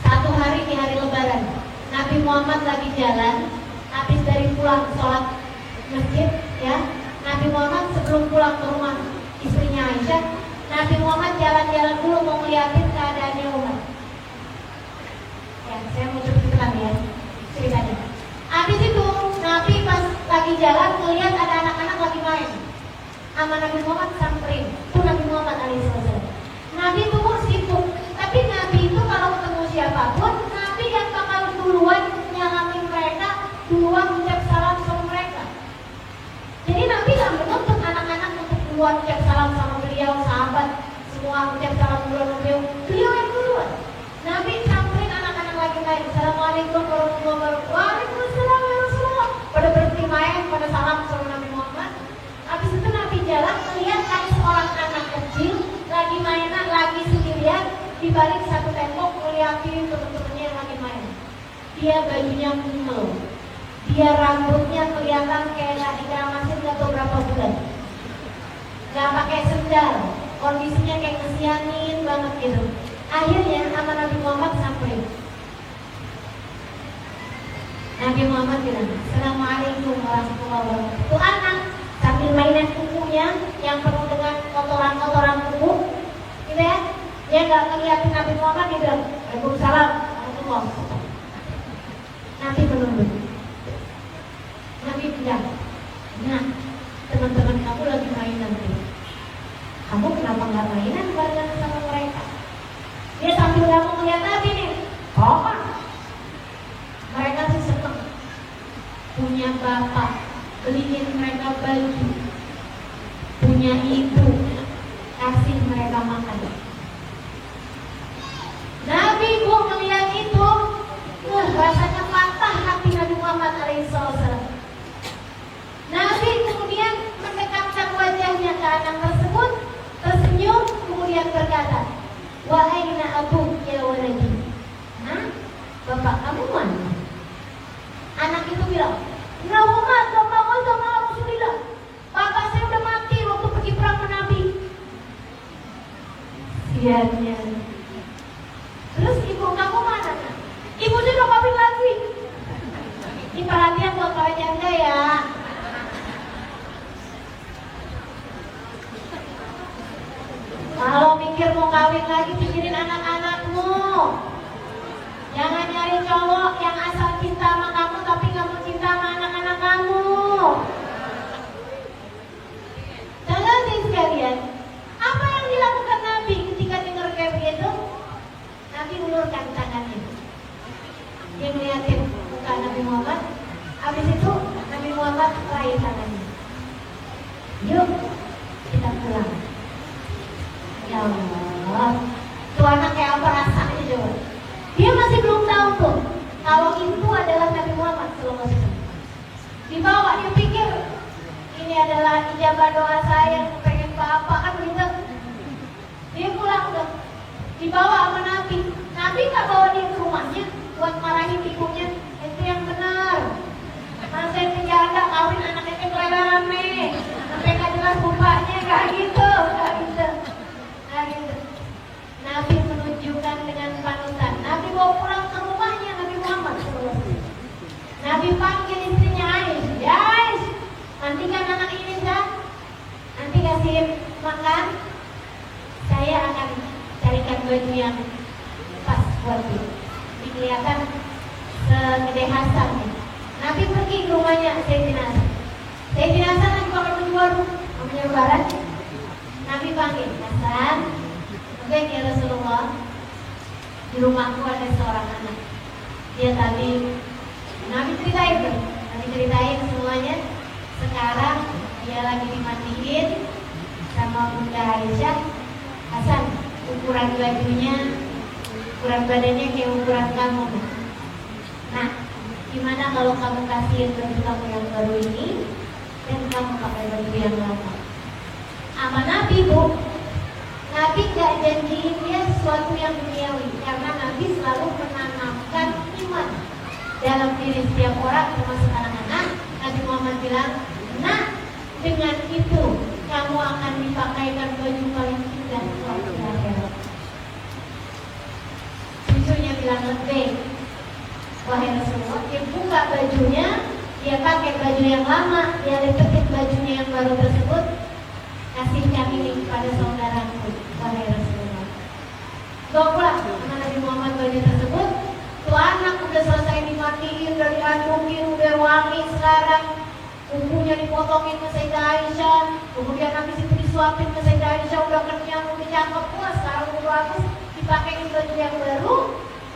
satu hari di hari Lebaran, Nabi Muhammad lagi jalan, habis dari pulang sholat masjid, ya. Nabi Muhammad sebelum pulang ke rumah istrinya Aisyah, Nabi Muhammad jalan-jalan dulu mau ngeliatin keadaannya Umar. Ya, saya mau ceritakan ya ceritanya. Habis itu Nabi pas lagi jalan ngeliat ada anak-anak lagi main. Sama Nabi Muhammad samperin. Itu Nabi Muhammad alaihissalam. Nabi itu sibuk. Tapi Nabi itu kalau ketemu siapapun, Nabi yang bakal duluan nyalamin mereka, duluan ucap salam sama mereka. Jadi Nabi gak menuntut anak-anak untuk duluan ucap salam sama beliau, sahabat semua ucap salam duluan sama beliau. Beliau yang duluan. Nabi samperin anak-anak lagi main. Assalamualaikum warahmatullahi wabarakatuh. Waalaikumsalam ya Rasulullah. Pada berhenti main, pada salam sama Nabi Muhammad. Habis itu Nabi jalan melihat ada seorang anak kecil lagi mainan, lagi sendirian di balik satu tembok ngeliatin teman-temannya yang lagi main. Dia bajunya mumel, dia rambutnya kelihatan kayak gak dikeramasin gak tau berapa bulan, gak pakai sendal, kondisinya kayak kesianin banget gitu. Akhirnya sama Nabi Muhammad sampai. Nabi Muhammad bilang, Assalamualaikum warahmatullahi wabarakatuh. Tuh anak sambil mainan kukunya yang penuh dengan kotoran-kotoran kuku, gitu ya. Dia dia ngeliatin Nabi Muhammad, dia bilang, Waalaikumsalam warahmatullahi wabarakatuh. Nabi menunduk. Nabi bilang, nah teman-teman kamu lagi mainan tuh. Kamu kenapa nggak mainan barengan sama mereka? Dia sambil nggak mau ngeliat Nabi nih. Oh, mereka sih seneng punya bapak beliin mereka baju, punya ibu kasih mereka makan. Nabi Bu melihat itu, rasanya patah hati Nabi Muhammad alaihissalam. Nabi kemudian mendekatkan wajahnya ke anak tersebut, tersenyum, kemudian berkata, wa aina abu ya waladi. Nah, bapak kamu mana? Anak itu bilang, Muhammad sama Rasulullah. Bapak saya udah mati waktu pergi perang sama Nabi. Siannya. Terus ibu kamu mana? Ibu saya udah kawin lagi. Ini perhatian buat para janda ya. Kalau mikir mau kawin lagi, pikirin anak-anakmu. Jangan nyari cowok yang asal cinta sama kamu tapi gak mau cinta sama anak-anak kamu. Jangan sih sekalian. Apa yang dilakukan Nabi ketika dengar kayak begitu? Nabi ulurkan tangannya. Dia ngeliatin muka Nabi Muhammad. Habis itu Nabi Muhammad raih tangannya. Yuk kita pulang. Ya Allah, tuh anak kayak apa rasanya coba? Dia masih belum tahu tuh kalau itu adalah Nabi Muhammad SAW. Dibawa, dia pikir ini adalah ijabah doa saya yang pengen bapak kan begitu. Dia pulang tuh, dibawa sama Nabi. Nabi nggak bawa dia ke rumahnya buat marahin ibunya. Itu yang benar. Masa itu janda kawin anaknya ke kelelaran nih, sampai nggak jelas bapaknya, nggak gitu, nggak gitu. Nabi menunjukkan dengan panutan. Nabi bawa pulang ke rumahnya Nabi Muhammad SAW. Nabi panggil istrinya Aisyah. Ya Aisyah, mandikan anak ini kan? Nanti kasih makan. Saya akan carikan baju yang pas buat dia. Ini kelihatan segede Hasan. Nabi pergi ke rumahnya Sayyidina Hasan. Sayyidina Hasan lagi pakai baju baru, namanya Lebaran. Nabi panggil Hasan. Baik ya Rasulullah, di rumahku ada seorang anak. Dia tadi Nabi ceritain tuh, Nabi ceritain semuanya. Sekarang dia lagi dimandiin sama Bunda Aisyah. Hasan, ukuran bajunya, ukuran badannya kayak ukuran kamu. Nah, gimana kalau kamu kasihin baju kamu yang baru ini dan kamu pakai baju yang lama? Sama Nabi Bu. Nabi gak janjiin dia sesuatu yang duniawi, karena Nabi selalu menanamkan iman dalam diri setiap orang, termasuk anak-anak. Nabi Muhammad bilang, nah dengan itu kamu akan dipakaikan baju paling indah waktu akhirat. Cucunya bilang lebih, wahai Rasulullah. Dia buka bajunya, dia pakai baju yang lama, dia lipetin bajunya yang baru tersebut. Kasihkan ini kepada saudaraku, wahai Rasulullah. Bawa pulang sama Nabi Muhammad baju tersebut. Tuh anak udah selesai dimandiin, udah diandungin, udah wangi sekarang. Kukunya dipotongin ke Sayyidah Aisyah. Kemudian habis itu disuapin ke Sayyidah Aisyah, udah kenyang, udah cakep. Wah, sekarang udah bagus, dipakein baju yang baru.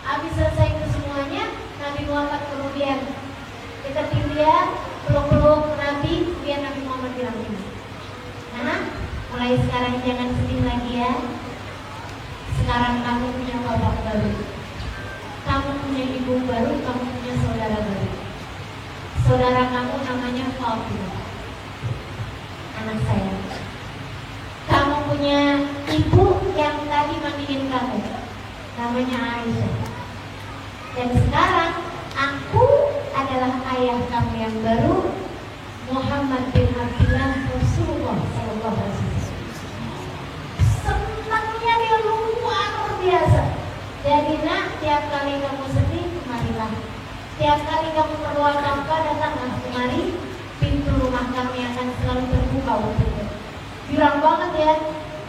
Habis selesai itu semuanya, Nabi Muhammad kemudian deketin dia, peluk-peluk Nabi. Kemudian Nabi Muhammad bilang ini, nah, mulai sekarang jangan sedih lagi ya. Sekarang kamu punya bapak baru, kamu punya ibu baru, kamu punya saudara baru. Saudara kamu namanya Fatimah, anak saya. Kamu punya ibu yang tadi mandiin kamu, namanya Aisyah. Dan sekarang aku adalah ayah kamu yang baru, Muhammad bin Abdullah Rasulullah Sallallahu Alaihi Wasallam. Senangnya dia luar biasa. Jadi nak, tiap kali kamu sedih, kemarilah. Tiap kali kamu perlu apa-apa, datanglah kemari. Pintu rumah kami akan selalu terbuka untukmu. Girang banget ya.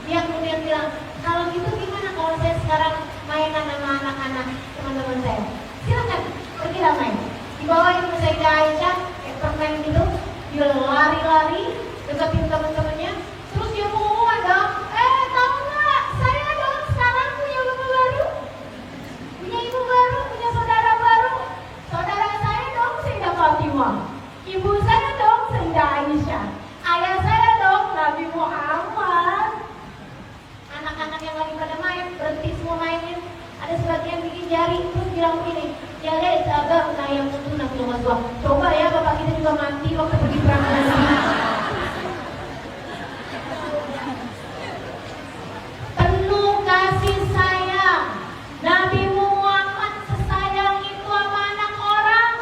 Dia kemudian bilang, kalau gitu gimana kalau saya sekarang mainan sama anak-anak teman-teman saya? Silakan, pergilah main. Dibawain ke Sayyidah Aisyah, permen gitu, dia lari-lari deketin teman-temannya, terus dia ngomong dong, tahu nggak? Saya dong sekarang punya bapak baru, punya ibu baru, punya saudara baru. Saudara saya dong Sayyidah Fatimah, ibu saya dong Sayyidah Aisyah, ayah saya dong Nabi Muhammad. Anak-anak yang lagi pada main berhenti semua mainin. Ada sebagian bikin jari terus bilang begini, ya deh sabar, nah yang tentu nanti tua. Coba ya bapak kita juga mati waktu pergi perang nanti. Penuh kasih sayang. Nabi Muhammad sesayang itu sama anak orang.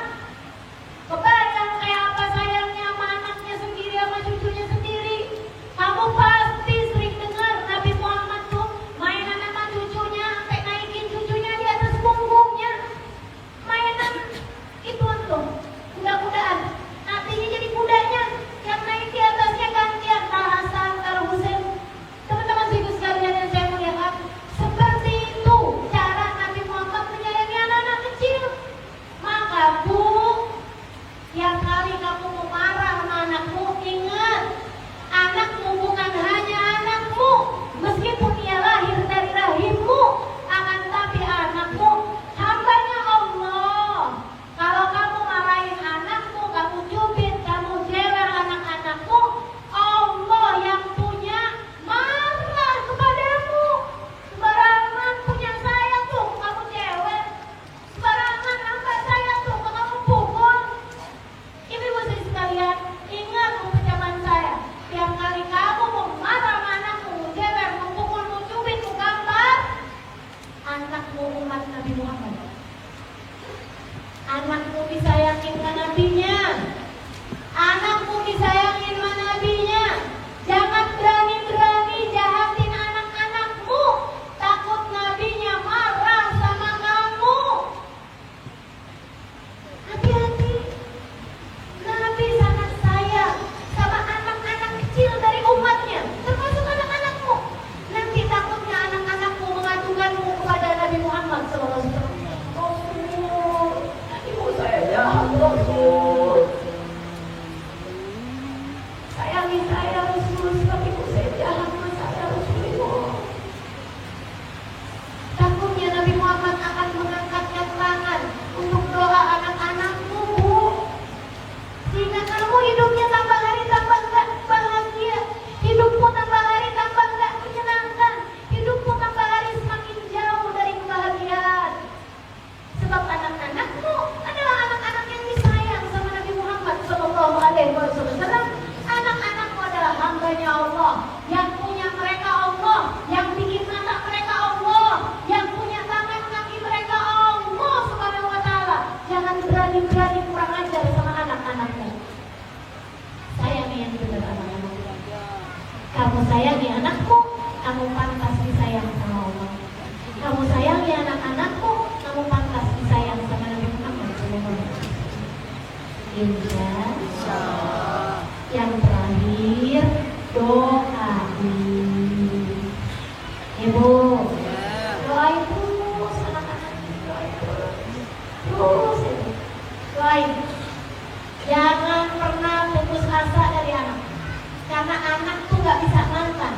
Kebayang kayak apa sayangnya sama anaknya sendiri, sama cucunya sendiri. Kamu pasti sering dengar Nabi Muhammad tuh mainan sama cucunya, sampai naikin cucunya di atas punggungnya. Mainan itu tuh, kuda-kudaan. Nantinya jadi kudanya, yang naik di atasnya gantian, Al Hasan, Al Husain. Teman-teman ibu sekalian yang saya muliakan, seperti itu cara Nabi Muhammad menyayangi anak-anak kecil. Maka Bu, tiap kali kamu mau marah sama anakmu, ingat, anakmu bukan hanya anakmu, meskipun ia lahir dari rahimmu, akan tapi anakmu hambanya Allah. Kalau kamu marahin anakmu, kamu cubit, kamu jewer anak-anakmu, Allah yang punya marah kepadamu. Sembarangan punya sayang tuh, kamu cewek. Sembarangan hamba saya tuh, kamu pukul. Ibu-ibu sekalian, ingat ucapan saya. Tiap kali kamu mau marah sama anakmu, jewer, memukul, mencubit, menggambar, anakmu umat Nabi Muhammad. Anakmu disayangin sama nabinya. Anakmu disayangin sama nabinya. Jangan berani-berani jahatin anak-anakmu, takut nabinya marah sama kamu. Hati-hati. Nabi sangat sayang sama anak-anak kecil dari umatnya, termasuk anak-anakmu. Nanti takutnya anak-anakmu mengadukanmu kepada Nabi Muhammad SAW. Rasul, ibu saya jahat Rasul. Sayangi saya Rasul, sebab ibu saya jahat sama saya Rasulullah. Takutnya Nabi Muhammad akan mengangkatkan tangan untuk doa anak-anakmu, Bu. Sehingga kamu hidupnya tambah hari tambah enggak bahagia, hidupmu tambah hari tambah enggak menyenangkan, hidupmu tambah hari semakin jauh dari kebahagiaan. Sebab anak-anakmu adalah anak-anak yang disayang sama Nabi Muhammad SAW. Anak-anakmu adalah hambanya Allah, yang punya mereka Allah, yang bikin mata mereka Allah, yang punya tangan kaki mereka Allah Subhanahu wa Ta'ala. Jangan berani-berani kurang ajar sama anak-anakmu. Sayangi yang benar anak-anakmu. Kamu sayangi anakmu, kamu pantas disayang sama Allah. Kamu sayangi anak-anakmu, kamu pantas disayang sama Nabi Muhammad SAW. Insyaallah. Yang terakhir, doa. Ibu, doain terus anak-anaknya, doain terus. Doain. Jangan pernah putus asa dari anak, karena anak tuh gak bisa mantan.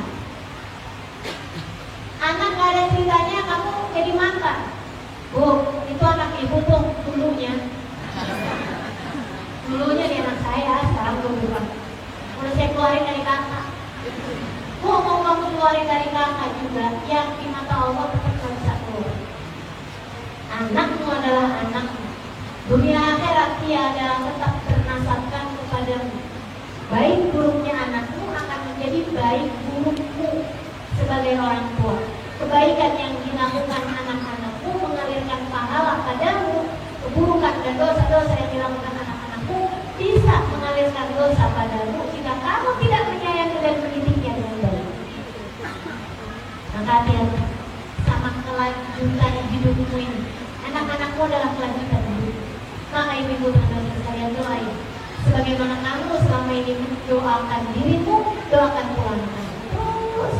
Anak gak ada ceritanya kamu jadi mantan. Bu, itu anak ibu tuh dulunya dia anak saya, sekarang gue bilang udah saya keluarin dari kakak. Bu, mau kamu keluarin dari kakak juga, yang di mata Allah tetap gak bisa keluar. Anakmu adalah anakmu. Dunia akhirat tiada tetap bernasabkan kepadamu. Baik buruknya anakmu akan menjadi baik burukmu sebagai orang tua. Kebaikan yang dilakukan anak-anakmu mengalirkan pahala padamu. Keburukan dan dosa-dosa yang dilakukan anak-anakmu bisa mengalirkan dosa padamu jika kamu tidak menyayangi dan mendidiknya dengan baik. Maka hati-hati sama kelanjutan hidupmu ini. Anak-anakmu adalah kelanjutan hidup. Maka ibu-ibu teman-teman sekalian doain. Sebagaimana kamu selama ini mendoakan dirimu, doakan pula anak-anakmu. Terus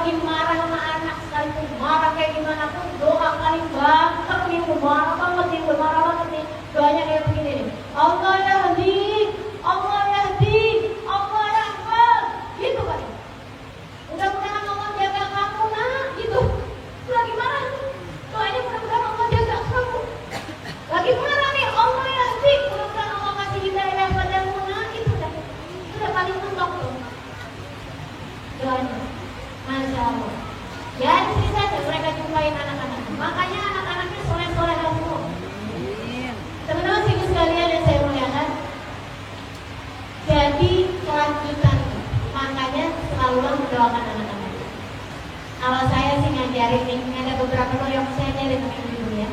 lagi marah sama anak sekalipun, marah kayak gimana pun, doa paling banter nih, marah banget nih, doanya kayak begini nih. Allah yahdi, Allah yahdi, Allah yahfal, gitu kan. Mudah-mudahan Allah jaga kamu nak, gitu. Lagi marah, doanya mudah-mudahan Allah jaga kamu. Lagi marah nih, Allah yahdi, mudah-mudahan Allah kasih hidayah padamu nak, itu udah paling mentok tuh doanya. Masya Allah. Ya di sini saja mereka jumpain anak-anak. Makanya anak-anaknya soleh-soleh semua. Teman-teman ibu sekalian yang saya muliakan, jadi kelanjutan. Makanya selalu mendoakan anak-anak. Kalau saya sih ngajarin nih, ada beberapa doa yang saya ajarin sama ibu ya.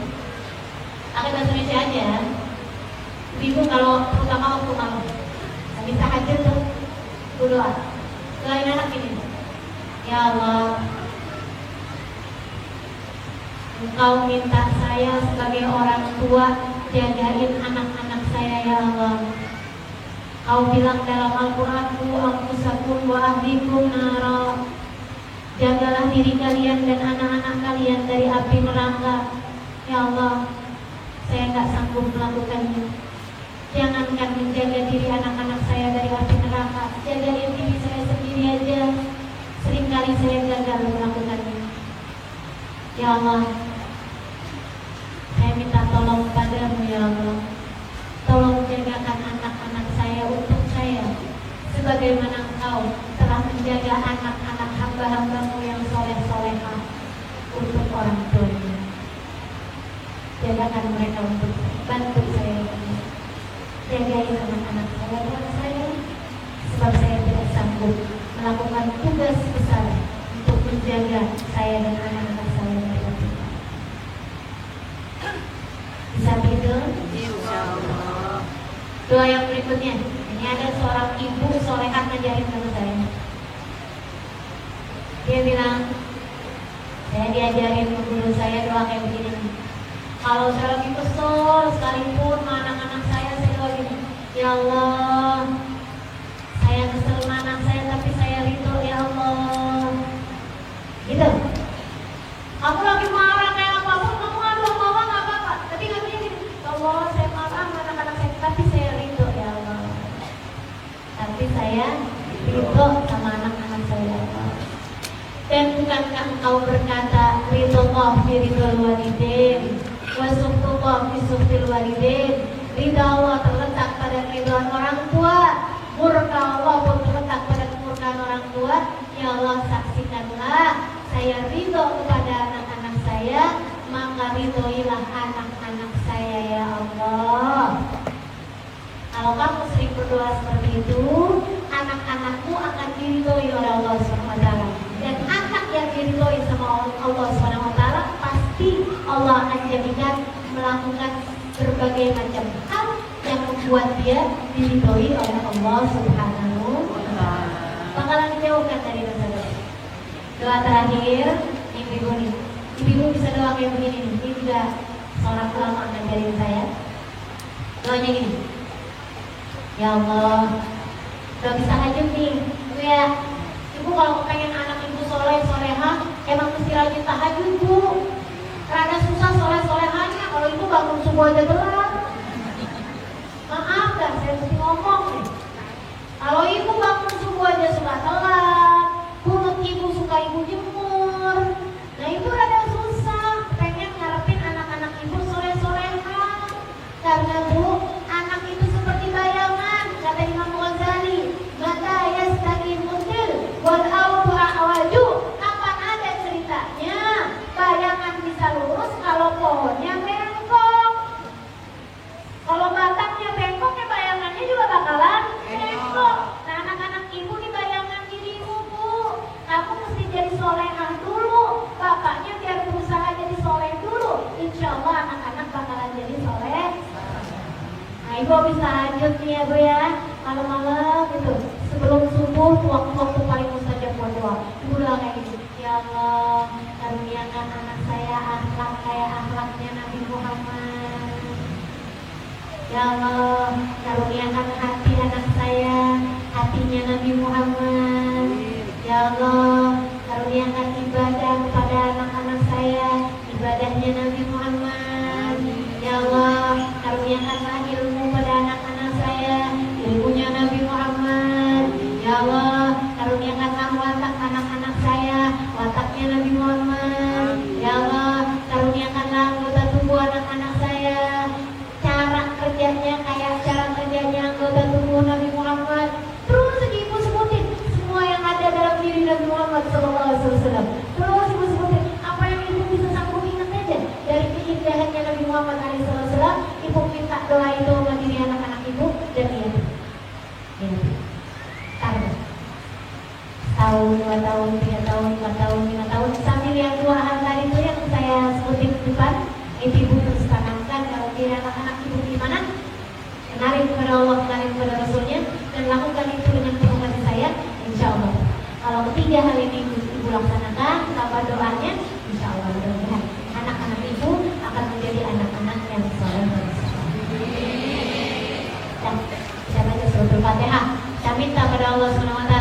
Aku bahasa Indonesia aja. Ibu kalau terutama waktu malam, habis tahajud tuh berdoa. Doain anak ini. Ya Allah, Engkau minta saya sebagai orang tua jagain anak-anak saya ya Allah. Kau bilang dalam Al-Quran, anfusakum wa ahlikum nara. Jagalah diri kalian dan anak-anak kalian dari api neraka. Ya Allah, saya nggak sanggup melakukannya. Jangankan menjaga diri anak-anak saya dari api neraka, jagain diri saya sendiri aja. Seringkali saya gagal melakukannya. Ya Allah, saya minta tolong padamu ya Allah. Tolong jagakan anak-anak saya untuk saya, sebagaimana Engkau telah menjaga anak-anak hamba-hambamu yang soleh-solehah untuk orang tuanya. Jagakan mereka untuk bantu saya. Jagain anak-anak saya buat saya, sebab saya tidak sanggup melakukan tugas besar untuk menjaga saya dan anak-anak saya dari api. Bisa begitu? Insyaallah. Doa yang berikutnya, ini ada seorang ibu solehah ngajarin sama saya. Dia bilang, saya diajarin guru saya doa kayak begini. Kalau saya lagi kesel sekalipun sama anak-anak saya doa gini. Ya Allah, saya kesel sama anak saya tapi saya ridho ya Allah. Gitu. Aku lagi marah kayak apapun, kamu nggak marah nggak apa-apa. Tapi katanya gini, ya Allah saya marah sama anak-anak saya tapi saya ridho ya Allah. Tapi saya ridho sama anak-anak saya ya Allah. Dan bukankah engkau berkata ridho Allah fi ridhol walidain wa suhtullah fi suhtil walidain. Ridha Allah terletak pada ridhaan orang tua, murka Allah pun terletak pada kemurkaan orang tua. Ya Allah, saksikanlah saya ridho kepada anak-anak saya, maka ridhoilah anak-anak saya ya Allah. Kalau kamu sering berdoa seperti itu, anak-anakmu akan diridhoi oleh Allah SWT. Dan anak yang diridhoi sama Allah SWT, pasti Allah akan jadikan melakukan berbagai macam hal yang membuat dia diridhoi oleh Allah Subhanahu wa Ta'ala. Bakalan dijauhkan dari dosa. Doa terakhir, ibu nih. Ibu bisa doa kayak begini nih. Ini juga seorang ulama ngajarin saya. Doanya gini. Ya Allah, udah bisa hajat nih. Ibu ya, ibu kalau pengen anak ibu soleh-solehah, emang mesti rajin tahajud bu. Karena susah soleh-solehahnya kalau ibu bangun subuh aja telat. Maaf dah, saya mesti ngomong nih. Kalau ibu bangun subuh aja suka telat, kunut ibu suka ibu jemur. Nah itu rada susah, pengen ngarepin anak-anak ibu soleh-solehah. Karena bu, anak itu seperti bayangan, kata Imam Ghazali. Maka yastaqim mudil wal awdu a'waju. Kapan ada ceritanya bayangan bisa lurus kalau pohonnya bengkok. Kalau batangnya bengkok ya bayangannya juga bakalan bengkok. Nah anak-anak ibu di bayangan dirimu bu, kamu mesti jadi solehah dulu. Bapaknya biar berusaha jadi soleh dulu. Insya Allah anak-anak bakalan jadi soleh. Nah ibu bisa lanjut nih ya bu ya, malam-malam gitu sebelum subuh, waktu-waktu paling mustajab buat doa. Ibu doa kayak gitu, ya Allah karuniakan anak saya akhlak kayak akhlaknya Nabi Muhammad. Ya Allah karuniakan hati anak saya hatinya Nabi Muhammad. Ya Allah karuniakan Al-Fatihah. Saya minta pada Allah SWT,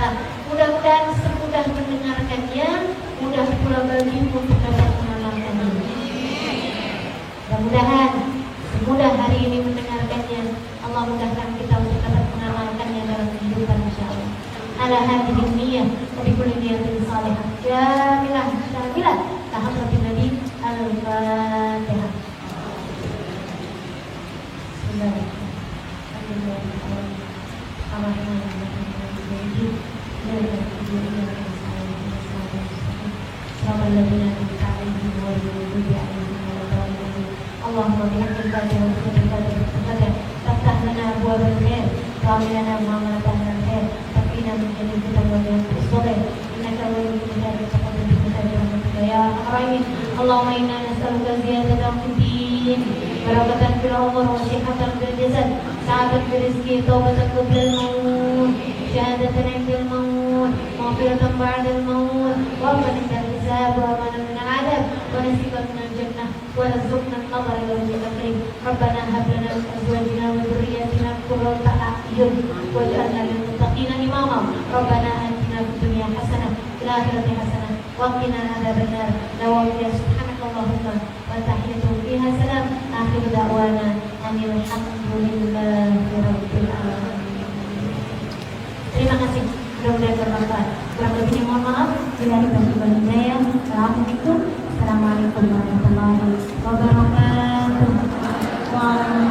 mudah-mudahan semudah mendengarkannya, mudah pula bagimu untuk dapat mengamalkannya. Mudah-mudahan semudah hari ini mendengarkannya, Allah mudahkan kita untuk dapat mengamalkannya dalam kehidupan insyaallah. Ala hadhihi niyyah wa bi kulli niyatin salihah jamilah syamilah tahallatin nabi al-Fatihah. Allahumma bihamdika wa bihamdika taftah lana abwaabal khair wa lana mu'amalatan khair taqina min jami'i fitan wa min as-sabr innaka waliyyul jalali taqabbal minna ya arhamin. Allahumma inna nas'aluka ziyadatan fid din barakatan fil umur wa sihhatan fil jasad sa'adatan fil rizqi taubatan qabla al-maut syahadatan 'inda al-maut maghfiratan ba'da al-maut wa amnan min al-hisab wa amanan min al-'adab wa nasiban min al-jannah wa rizqna an-nazar ila wajhika al-karim. Rabbana hab lana min azwajina wa dhurriyyatina qurrata a'yun waj'alna lil muttaqina imama. Rabbana atina fid dunya hasanah wa fil akhirati hasanah wa qina adzabannar. Nawaiya subhanakallahumma wa tahiyyatuhum fiha salam. Akhiru da'wana alhamdulillahi rabbil alamin. Terima kasih, mudah-mudahan bermanfaat. Kurang lebihnya mohon maaf. Bila dibagi saya, assalamualaikum warahmatullahi wabarakatuh.